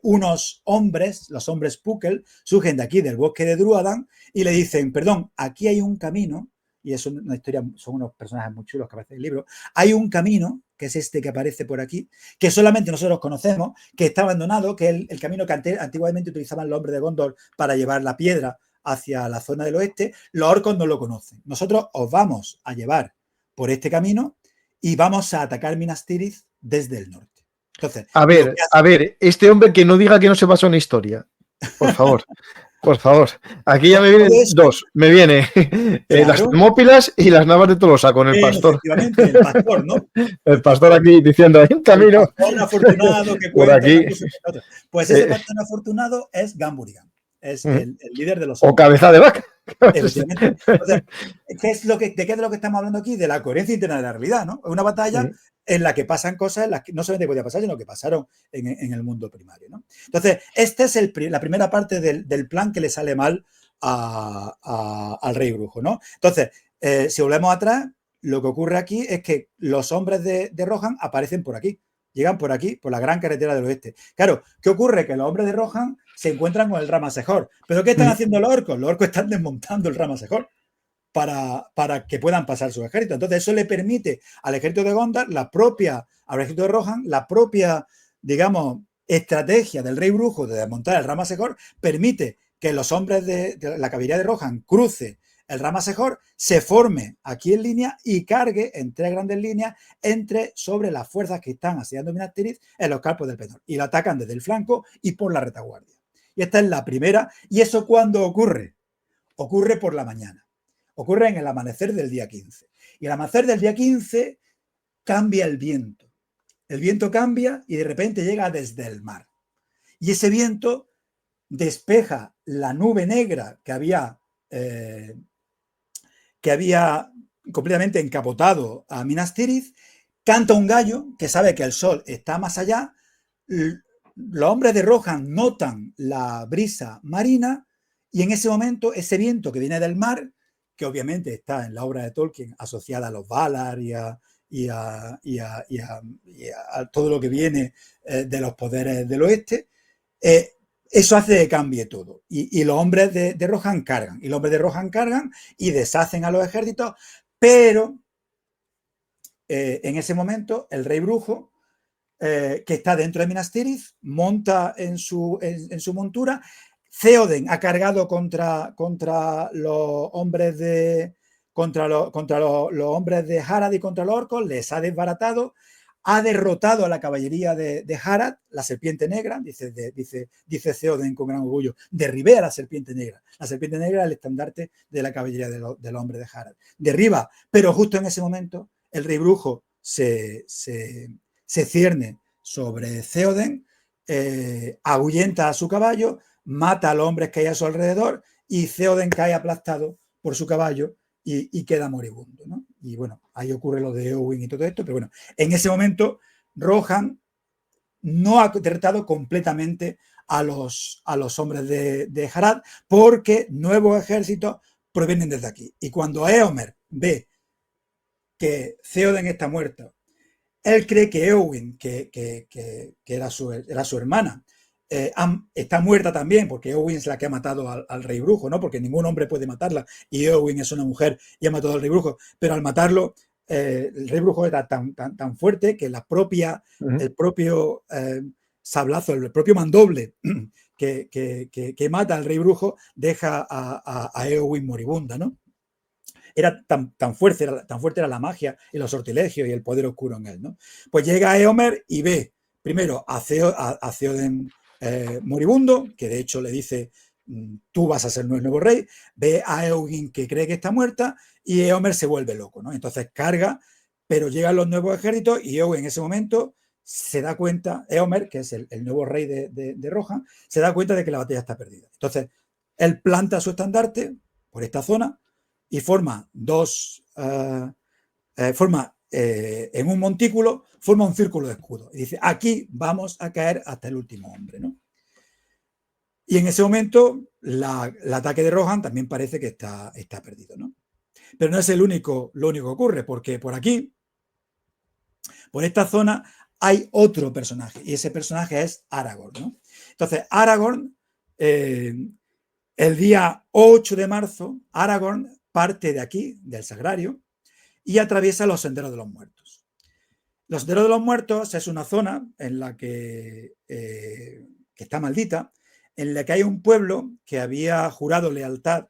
unos hombres, los hombres Pukel, surgen de aquí del bosque de Druadan y le dicen, perdón, aquí hay un camino, y es una historia, son unos personajes muy chulos que aparecen en el libro, hay un camino, que es este que aparece por aquí, que solamente nosotros conocemos, que está abandonado, que es el camino que antiguamente utilizaban los hombres de Gondor para llevar la piedra hacia la zona del oeste. Los orcos no lo conocen. Nosotros os vamos a llevar por este camino y vamos a atacar Minas Tirith desde el norte. Entonces, a ver, este hombre que no diga que no se basó en historia, por favor. Por favor, aquí ya me vienen dos. Me viene las Termópilas y las Navas de Tolosa con el pastor. Efectivamente, el pastor, ¿no? El pastor aquí diciendo, hay un camino. El pastor afortunado que por cuenta aquí. Pues ese pastor afortunado es Gamburigan, es el líder de los hombres. O cabeza de vaca. Efectivamente. Entonces, ¿de qué es lo que estamos hablando aquí? De la coherencia interna de la realidad, ¿no? Es una batalla en la que pasan cosas en las que no solamente podía pasar, sino que pasaron en el mundo primario, ¿no? Entonces, esta es la primera parte del plan que le sale mal al rey brujo, ¿no? Entonces, si volvemos atrás, lo que ocurre aquí es que los hombres de Rohan aparecen por aquí, llegan por aquí, por la gran carretera del oeste. Claro, ¿qué ocurre? Que los hombres de Rohan se encuentran con el Ramasejor. ¿Pero qué están haciendo los orcos? Los orcos están desmontando el Ramasejor para que puedan pasar sus ejércitos. Entonces, eso le permite al ejército de Gondar, al ejército de Rohan, la propia, digamos, estrategia del rey brujo de desmontar el Ramasejor, permite que los hombres de la caballería de Rohan cruce el Ramasejor, se forme aquí en línea y cargue en 3 grandes líneas sobre las fuerzas que están asediando Minas Tirith en los campos del Penor. Y lo atacan desde el flanco y por la retaguardia. Y esta es la primera. ¿Y eso cuándo ocurre? Ocurre por la mañana. Ocurre en el amanecer del día 15. Y el amanecer del día 15 cambia el viento. El viento cambia y de repente llega desde el mar. Y ese viento despeja la nube negra que había completamente encapotado a Minas Tirith, canta un gallo que sabe que el sol está más allá, los hombres de Rohan notan la brisa marina y en ese momento ese viento que viene del mar, que obviamente está en la obra de Tolkien asociada a los Valar y a todo lo que viene de los poderes del oeste, eso hace que cambie todo. Y los hombres de Rohan cargan. Y los hombres de Rohan cargan y deshacen a los ejércitos, pero en ese momento el rey brujo, que está dentro de Minas Tirith, monta en su montura. Theoden ha cargado contra los hombres de los hombres de Harad y contra los orcos, les ha desbaratado, ha derrotado a la caballería de Harad, la serpiente negra, dice Theoden con gran orgullo, derribé a la serpiente negra. La serpiente negra es el estandarte de la caballería del hombre de Harad. Derriba, pero justo en ese momento el rey brujo se cierne sobre Theoden, ahuyenta a su caballo, mata a los hombres que hay a su alrededor y Theoden cae aplastado por su caballo y queda moribundo, ¿no? Y bueno, ahí ocurre lo de Eowyn y todo esto, pero bueno, en ese momento Rohan no ha derrotado completamente a los hombres de Harad porque nuevos ejércitos provienen desde aquí. Y cuando Éomer ve que Theoden está muerto, él cree que Eowyn, que era su hermana, está muerta también, porque Eowyn es la que ha matado al rey brujo, ¿no? Porque ningún hombre puede matarla, y Eowyn es una mujer y ha matado al rey brujo, pero al matarlo, el rey brujo era tan fuerte que el propio sablazo, el propio mandoble que mata al rey brujo, deja a Eowyn moribunda, ¿no? Era tan fuerte era la magia y los sortilegios y el poder oscuro en él, ¿no? Pues llega Éomer y ve primero a Theoden moribundo, que de hecho le dice, tú vas a ser el nuevo rey, ve a Eowyn que cree que está muerta y Éomer se vuelve loco, ¿no? Entonces carga, pero llegan los nuevos ejércitos y Eowyn en ese momento se da cuenta, Éomer, que es el nuevo rey de Rohan, se da cuenta de que la batalla está perdida. Entonces, él planta su estandarte por esta zona y forma en un montículo, forma un círculo de escudo. Y dice, aquí vamos a caer hasta el último hombre, ¿no? Y en ese momento, el ataque de Rohan también parece que está perdido, ¿no? Pero no es lo único que ocurre, porque por aquí, por esta zona, hay otro personaje, y ese personaje es Aragorn, ¿no? Entonces, Aragorn, el día 8 de marzo, Aragorn parte de aquí, del Sagrario, y atraviesa los Senderos de los Muertos. Los Senderos de los Muertos es una zona en la que está maldita, en la que hay un pueblo que había jurado lealtad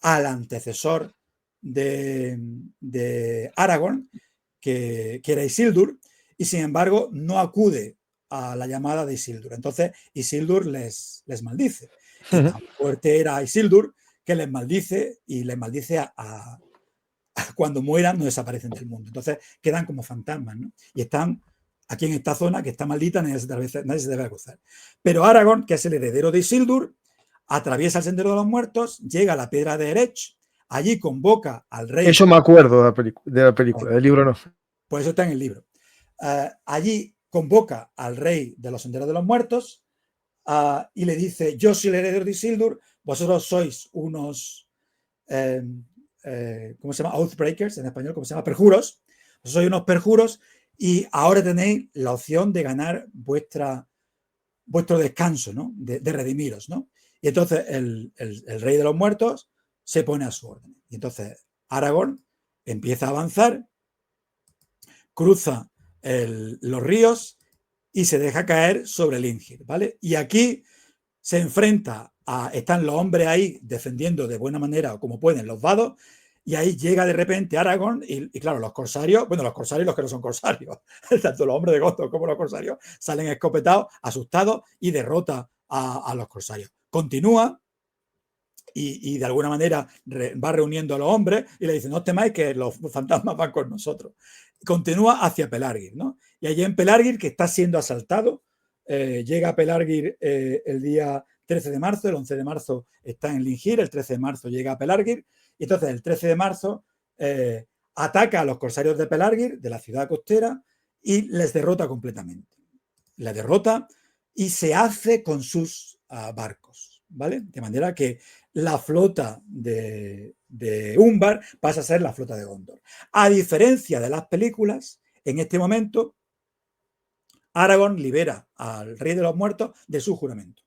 al antecesor de Aragorn, que era Isildur, y sin embargo no acude a la llamada de Isildur. Entonces Isildur les maldice. Y tan fuerte era Isildur que les maldice, y les maldice a cuando mueran no desaparecen del mundo. Entonces quedan como fantasmas, ¿no? Y están aquí en esta zona que está maldita, nadie se debe cruzar. Pero Aragorn, que es el heredero de Isildur, atraviesa el Sendero de los Muertos, llega a la Piedra de Erech, allí convoca al rey. Eso me acuerdo de la película, del libro no. Pues eso está en el libro. Allí convoca al rey de los Senderos de los Muertos y le dice: yo soy el heredero de Isildur, vosotros sois unos ¿cómo se llama? Oathbreakers en español, ¿cómo se llama? Perjuros. Sois unos perjuros y ahora tenéis la opción de ganar vuestro descanso, ¿no? De redimiros, ¿no? Y entonces el rey de los muertos se pone a su orden. Y entonces Aragorn empieza a avanzar, cruza los ríos y se deja caer sobre Lingir, ¿vale? Y aquí se enfrenta están los hombres ahí defendiendo de buena manera o como pueden los vados, y ahí llega de repente Aragorn y claro, los corsarios, bueno, los corsarios y los que no son corsarios, tanto los hombres de Gondor como los corsarios, salen escopetados, asustados, y derrota a los corsarios. Continúa y de alguna manera va reuniendo a los hombres y le dice: no os temáis que los fantasmas van con nosotros. Continúa hacia Pelargir, ¿no? Y allí en Pelargir, que está siendo asaltado, llega a Pelargir el día 13 de marzo, el 11 de marzo está en Lingir, el 13 de marzo llega a Pelargir, y entonces el 13 de marzo ataca a los corsarios de Pelargir, de la ciudad costera, y les derrota completamente. Les derrota y se hace con sus barcos, ¿vale? De manera que la flota de Umbar pasa a ser la flota de Gondor. A diferencia de las películas, en este momento Aragorn libera al rey de los muertos de su juramento.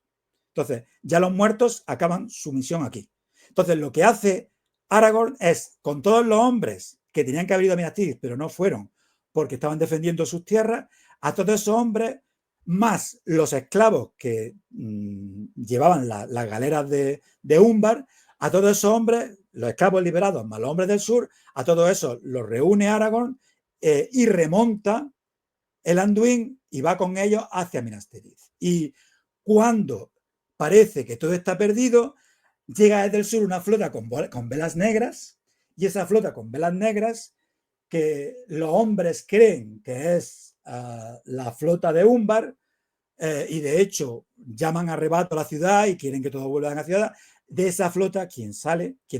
Entonces, ya los muertos acaban su misión aquí. Entonces, lo que hace Aragorn es, con todos los hombres que tenían que haber ido a Minas Tirith, pero no fueron porque estaban defendiendo sus tierras, a todos esos hombres, más los esclavos que llevaban las galeras de Umbar, a todos esos hombres, los esclavos liberados más los hombres del sur, a todos esos los reúne Aragorn y remonta el Anduin y va con ellos hacia Minas Tirith. Y cuando parece que todo está perdido, llega desde el sur una flota con velas negras, y esa flota con velas negras, que los hombres creen que es la flota de Umbar, y de hecho llaman a arrebato a la ciudad y quieren que todos vuelvan a la ciudad. De esa flota, quien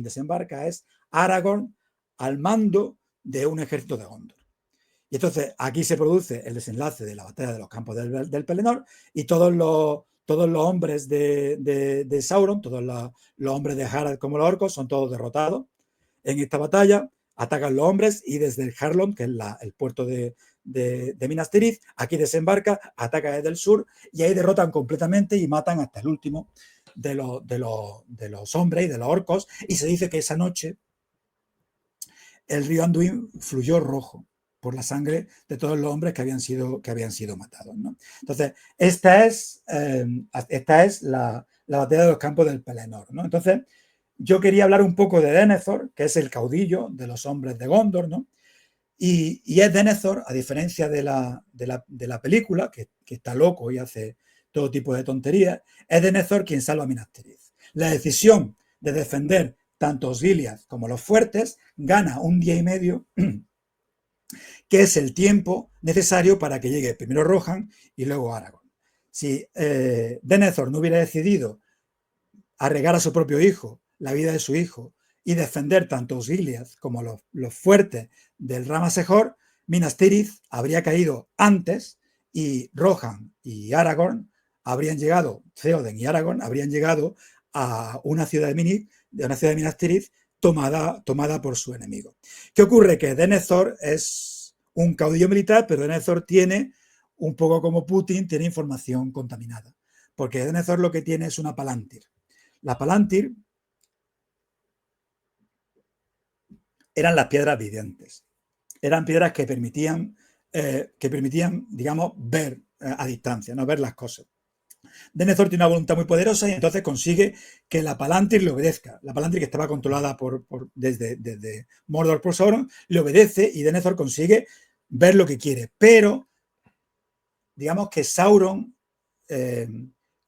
desembarca es Aragorn al mando de un ejército de Gondor. Y entonces aquí se produce el desenlace de la batalla de los campos del Pelennor, y todos los hombres de Sauron, todos los hombres de Harad como los orcos, son todos derrotados en esta batalla. Atacan los hombres y desde el Harlond, que es el puerto de Minas Tirith, aquí desembarca, ataca desde el sur y ahí derrotan completamente y matan hasta el último de los hombres y de los orcos, y se dice que esa noche el río Anduin fluyó rojo por la sangre de todos los hombres que habían sido matados, ¿no? Entonces, esta es la batalla de los campos del Pelennor, ¿no? Entonces, yo quería hablar un poco de Denethor, que es el caudillo de los hombres de Gondor, ¿no? Y es Denethor, a diferencia de la película, que está loco y hace todo tipo de tonterías, es Denethor quien salva a Minas Tirith. La decisión de defender tanto Osgiliath como los fuertes gana un día y medio, que es el tiempo necesario para que llegue primero Rohan y luego Aragorn. Si Denethor no hubiera decidido arregar a su propio hijo, la vida de su hijo, y defender tanto Osgiliath como los fuertes del Ramasejor, Minas Tirith habría caído antes y Rohan y Aragorn habrían llegado, Theoden y Aragorn habrían llegado a una ciudad de Minas Tirith tomada por su enemigo. ¿Qué ocurre? Que Denethor es un caudillo militar, pero Denethor tiene, un poco como Putin, tiene información contaminada, porque Denethor lo que tiene es una Palantir. La Palantir eran las piedras videntes. Eran piedras que permitían, digamos, ver a distancia, no ver las cosas. Denethor tiene una voluntad muy poderosa y entonces consigue que la Palantir le obedezca. La Palantir, que estaba controlada desde Mordor por Sauron, le obedece, y Denethor consigue ver lo que quiere, pero digamos que Sauron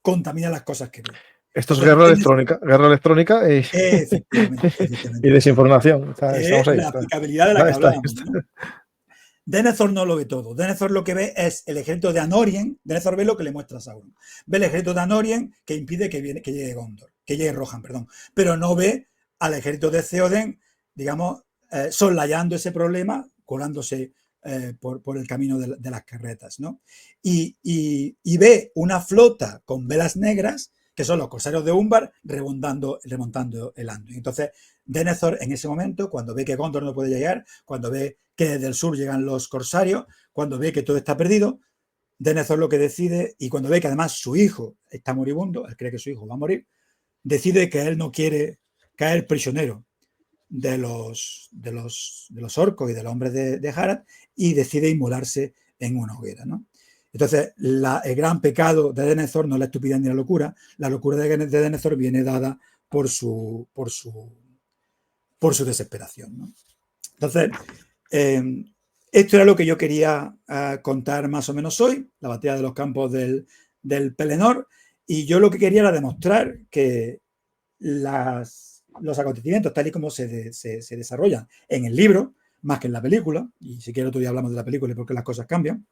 contamina las cosas que ve. Esto es Entonces, guerra electrónica efectivamente, y efectivamente. desinformación. Estamos ahí. La aplicabilidad de la que Está ahí, hablábamos, ¿no? Denethor no lo ve todo. Denethor lo que ve es el ejército de Anórien. Denethor ve lo que le muestra Sauron. Ve el ejército de Anórien que impide que llegue Gondor, que llegue Rohan, perdón. Pero no ve al ejército de Theoden, digamos, soslayando ese problema, colándose por el camino de las carretas, ¿no? Y ve una flota con velas negras, que son los corsarios de Umbar, remontando el Anduin. Entonces, Denethor en ese momento, cuando ve que Gondor no puede llegar, cuando ve que desde el sur llegan los corsarios, cuando ve que todo está perdido, Denethor lo que decide, y cuando ve que además su hijo está moribundo, él cree que su hijo va a morir, decide que él no quiere caer prisionero de los orcos y de los hombres de Harad, y decide inmolarse en una hoguera, ¿no? Entonces, el gran pecado de Denethor no es la estupidez ni la locura de Denethor viene dada por su desesperación, ¿no? Entonces, esto era lo que yo quería contar más o menos hoy, la batalla de los campos del Pelennor, y yo lo que quería era demostrar que los acontecimientos tal y como se desarrollan en el libro, más que en la película, y si quiero otro día hablamos de la película y por qué las cosas cambian,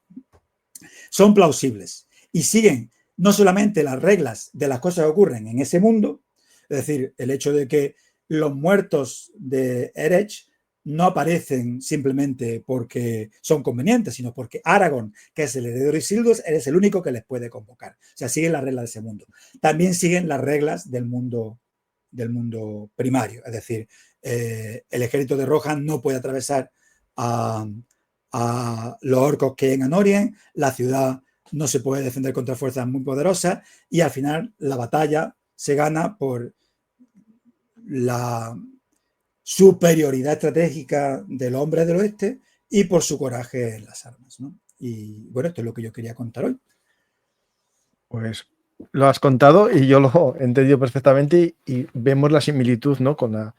son plausibles y siguen no solamente las reglas de las cosas que ocurren en ese mundo, es decir, el hecho de que los muertos de Erech no aparecen simplemente porque son convenientes, sino porque Aragorn, que es el heredero de Isildur, es el único que les puede convocar. O sea, siguen las reglas de ese mundo. También siguen las reglas del mundo primario, es decir, el ejército de Rohan no puede atravesar a los orcos que hay en Anórien, la ciudad no se puede defender contra fuerzas muy poderosas, y al final la batalla se gana por la superioridad estratégica del hombre del oeste y por su coraje en las armas, ¿no? Y bueno, esto es lo que yo quería contar hoy. Pues lo has contado y yo lo he entendido perfectamente y vemos la similitud, ¿no?, con la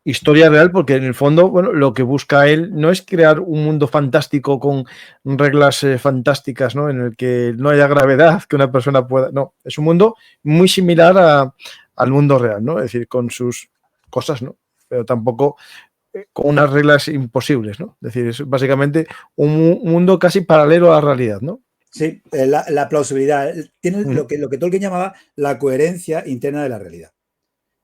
historia real, porque en el fondo, bueno, lo que busca él no es crear un mundo fantástico con reglas fantásticas, ¿no?, en el que no haya gravedad, que una persona pueda... No, es un mundo muy similar al mundo real, ¿no? Es decir, con sus cosas, ¿no? Pero tampoco con unas reglas imposibles, ¿no? Es decir, es básicamente un mundo casi paralelo a la realidad, ¿no? Sí, la plausibilidad. Tiene lo que Tolkien llamaba la coherencia interna de la realidad.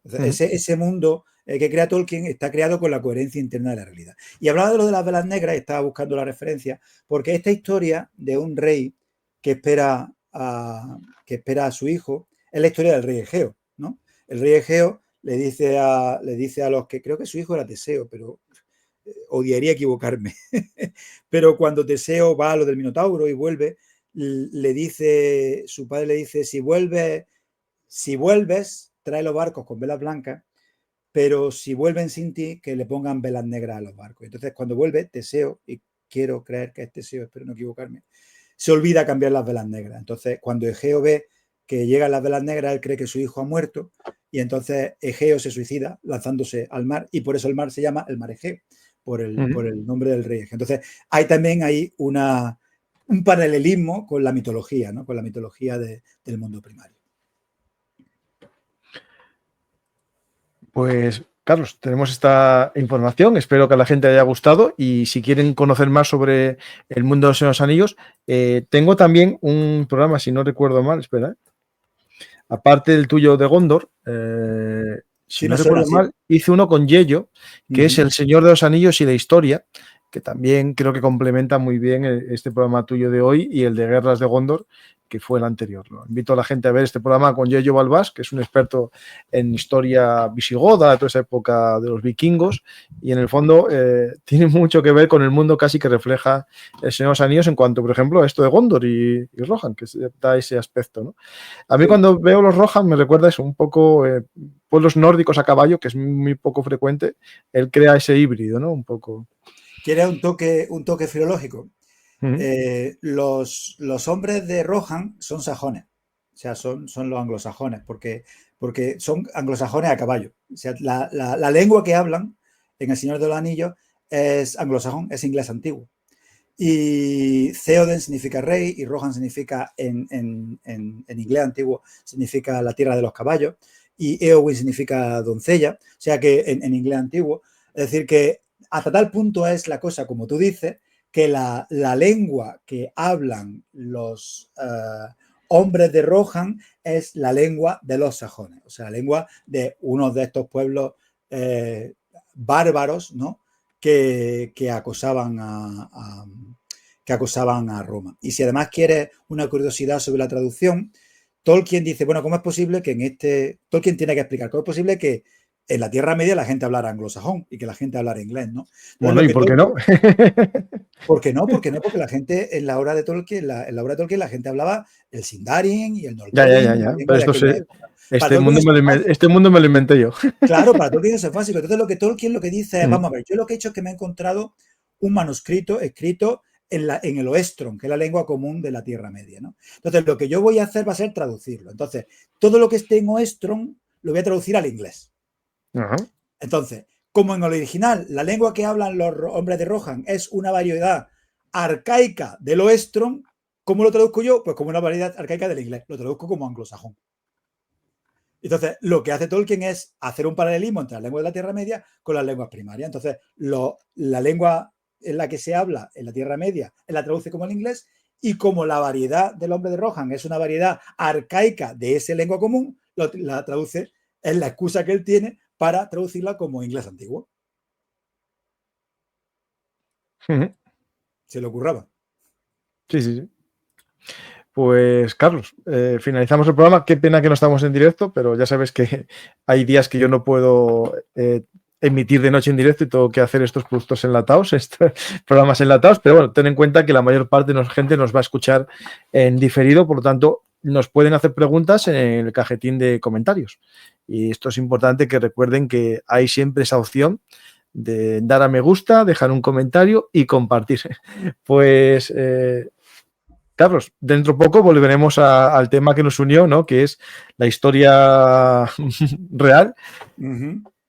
Ese mundo que crea Tolkien está creado con la coherencia interna de la realidad. Y hablaba de lo de las velas negras, estaba buscando la referencia, porque esta historia de un rey que espera a su hijo es la historia del rey Egeo, ¿no? El rey Egeo le dice a los que, creo que su hijo era Teseo, pero odiaría equivocarme, pero cuando Teseo va a lo del Minotauro y vuelve, su padre le dice, si vuelves, trae los barcos con velas blancas, pero si vuelven sin ti, que le pongan velas negras a los barcos. Entonces, cuando vuelve Teseo, y quiero creer que es Teseo, espero no equivocarme, se olvida cambiar las velas negras. Entonces, cuando Egeo ve que llegan las velas negras, él cree que su hijo ha muerto, y entonces Egeo se suicida lanzándose al mar, y por eso el mar se llama el mar Egeo, por el nombre del rey Egeo. Entonces, hay también ahí un paralelismo con la mitología, ¿no? Con la mitología del mundo primario. Pues, Carlos, tenemos esta información, espero que a la gente le haya gustado y si quieren conocer más sobre el mundo de los Anillos, tengo también un programa, si no recuerdo mal, espera, aparte del tuyo de Gondor, si no recuerdo mal, hice uno con Yello, que es El Señor de los Anillos y la historia, que también creo que complementa muy bien este programa tuyo de hoy y el de Guerras de Gondor, que fue el anterior, ¿no? Invito a la gente a ver este programa con Yello Balbás, que es un experto en historia visigoda, de toda esa época de los vikingos, y en el fondo tiene mucho que ver con el mundo casi que refleja El Señor de los Anillos en cuanto, por ejemplo, a esto de Gondor y Rohan, que da ese aspecto, ¿no? A mí cuando veo los Rohan me recuerda eso, un poco pueblos nórdicos a caballo, que es muy poco frecuente. Él crea ese híbrido, ¿no? Un poco. Quiere un toque filológico. Los hombres de Rohan son sajones, o sea, son los anglosajones, porque son anglosajones a caballo. O sea, la lengua que hablan en El Señor de los Anillos es anglosajón, es inglés antiguo. Y Theoden significa rey y Rohan significa, en inglés antiguo, significa la tierra de los caballos, y Eowyn significa doncella, o sea que en inglés antiguo. Es decir, que hasta tal punto es la cosa, como tú dices, que la lengua que hablan los hombres de Rohan es la lengua de los sajones, o sea, la lengua de uno de estos pueblos bárbaros, ¿no? que acosaban a Roma. Y si además quieres una curiosidad sobre la traducción, Tolkien dice, bueno, ¿cómo es posible que Tolkien tiene que explicar, ¿cómo es posible que en la Tierra Media la gente hablara anglosajón y que la gente hablara inglés, ¿no? Entonces, bueno, ¿y por qué no? ¿Por qué no? Porque la gente en la obra de Tolkien, la gente hablaba el Sindarin y el Northuldin. Ya. Pero esto sí. Este mundo me lo inventé yo. Claro, para Tolkien eso es básico. Entonces, Tolkien lo que dice es, vamos a ver, yo lo que he hecho es que me he encontrado un manuscrito escrito en el Oestron, que es la lengua común de la Tierra Media, ¿no? Entonces, lo que yo voy a hacer va a ser traducirlo. Entonces, todo lo que esté en Oestron lo voy a traducir al inglés. Entonces, como en el original, la lengua que hablan los hombres de Rohan es una variedad arcaica del Oestron, ¿cómo lo traduzco yo? Pues como una variedad arcaica del inglés. Lo traduzco como anglosajón. Entonces, lo que hace Tolkien es hacer un paralelismo entre las lenguas de la Tierra Media con las lenguas primarias. Entonces, la lengua en la que se habla en la Tierra Media, él la traduce como el inglés, y como la variedad del hombre de Rohan es una variedad arcaica de esa lengua común, la traduce, es la excusa que él tiene para traducirla como inglés antiguo. Se le ocurraba. Sí. Pues, Carlos, finalizamos el programa. Qué pena que no estamos en directo, pero ya sabes que hay días que yo no puedo emitir de noche en directo y tengo que hacer estos productos enlatados, estos programas enlatados, pero bueno, ten en cuenta que la mayor parte de la gente nos va a escuchar en diferido, por lo tanto, nos pueden hacer preguntas en el cajetín de comentarios. Y esto es importante que recuerden que hay siempre esa opción de dar a me gusta, dejar un comentario y compartir. Pues, Carlos, dentro de poco volveremos al tema que nos unió, ¿no? Que es la historia real,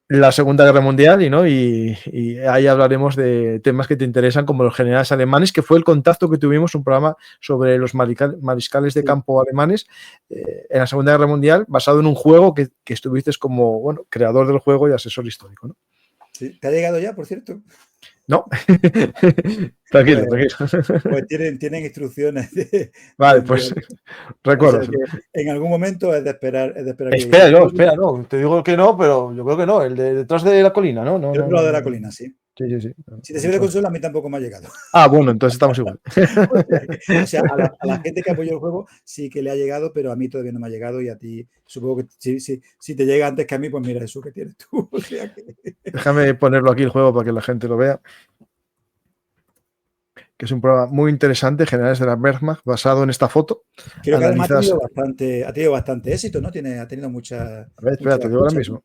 la Segunda Guerra Mundial, y ahí hablaremos de temas que te interesan, como los generales alemanes, que fue el contacto que tuvimos, un programa sobre los mariscales de campo alemanes en la Segunda Guerra Mundial, basado en un juego que estuviste como, bueno, creador del juego y asesor histórico, ¿no? Sí. ¿Te ha llegado ya, por cierto? No. Tranquilo. Pues tienen instrucciones. Vale, pues recuerdo. O sea, en algún momento es de esperar. Espera, no. Te digo que no, pero yo creo que no. El de detrás de la colina, ¿no? El otro lado de la colina, sí. Sí. Si te sirve de consuelo, a mí tampoco me ha llegado. Ah, bueno, entonces estamos igual. O sea, a la gente que apoyó el juego sí que le ha llegado, pero a mí todavía no me ha llegado, y a ti supongo que si te llega antes que a mí, pues mira, eso que tienes tú. O sea que... Déjame ponerlo aquí el juego para que la gente lo vea. Que es un programa muy interesante, Generales de la Wehrmacht, basado en esta foto. Creo que además ha tenido bastante éxito, ¿no? Ha tenido mucha... A ver, espera, te digo ahora mismo.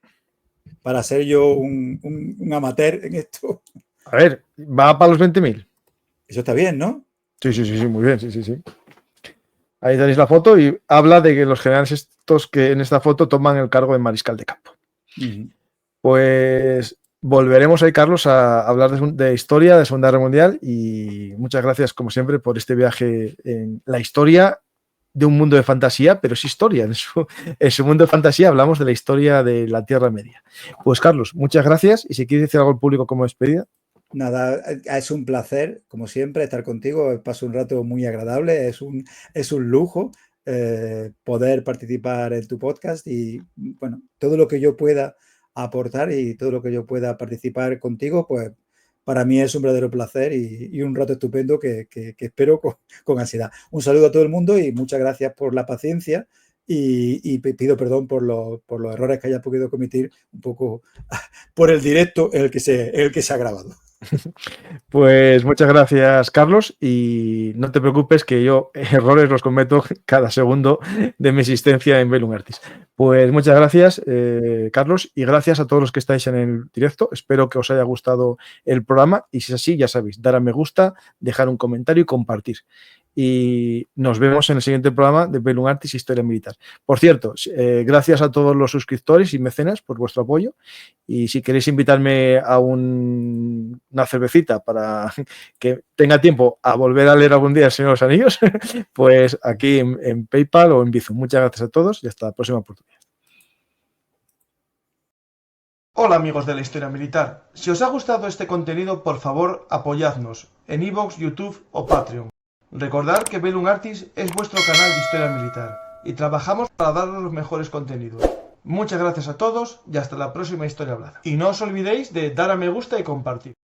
Para ser yo un amateur en esto. A ver, va para los 20.000. Eso está bien, ¿no? Sí, muy bien, sí. Ahí tenéis la foto y habla de que los generales estos que en esta foto toman el cargo de mariscal de campo. Pues volveremos ahí, Carlos, a hablar de historia, de Segunda Guerra Mundial, y muchas gracias, como siempre, por este viaje en la historia de un mundo de fantasía, pero es historia. En su mundo de fantasía hablamos de la historia de la Tierra Media. Pues, Carlos, muchas gracias, y si quieres decir algo al público como despedida. Nada, es un placer, como siempre, estar contigo. Paso un rato muy agradable, es un lujo poder participar en tu podcast, y bueno, todo lo que yo pueda aportar y todo lo que yo pueda participar contigo, pues para mí es un verdadero placer y un rato estupendo que espero con ansiedad. Un saludo a todo el mundo y muchas gracias por la paciencia, y pido perdón por los errores que haya podido cometer un poco por el directo en el que se ha grabado. Pues muchas gracias, Carlos, y no te preocupes que yo errores los cometo cada segundo de mi existencia en Bellum Artis. Pues muchas gracias, Carlos, y gracias a todos los que estáis en el directo. Espero que os haya gustado el programa, y si es así, ya sabéis, dar a me gusta, dejar un comentario y compartir. y nos vemos en el siguiente programa de Bellum Artis Historia Militar. Por cierto, gracias a todos los suscriptores y mecenas por vuestro apoyo, y si queréis invitarme a una cervecita para que tenga tiempo a volver a leer algún día El Señor de los Anillos, pues aquí en PayPal o en Bizum. Muchas gracias a todos y hasta la próxima oportunidad. Hola amigos de la Historia Militar, si os ha gustado este contenido, por favor apoyadnos en iVoox, YouTube o Patreon. Recordad que Bellum Artis es vuestro canal de Historia Militar y trabajamos para daros los mejores contenidos. Muchas gracias a todos y hasta la próxima Historia Hablada. Y no os olvidéis de dar a me gusta y compartir.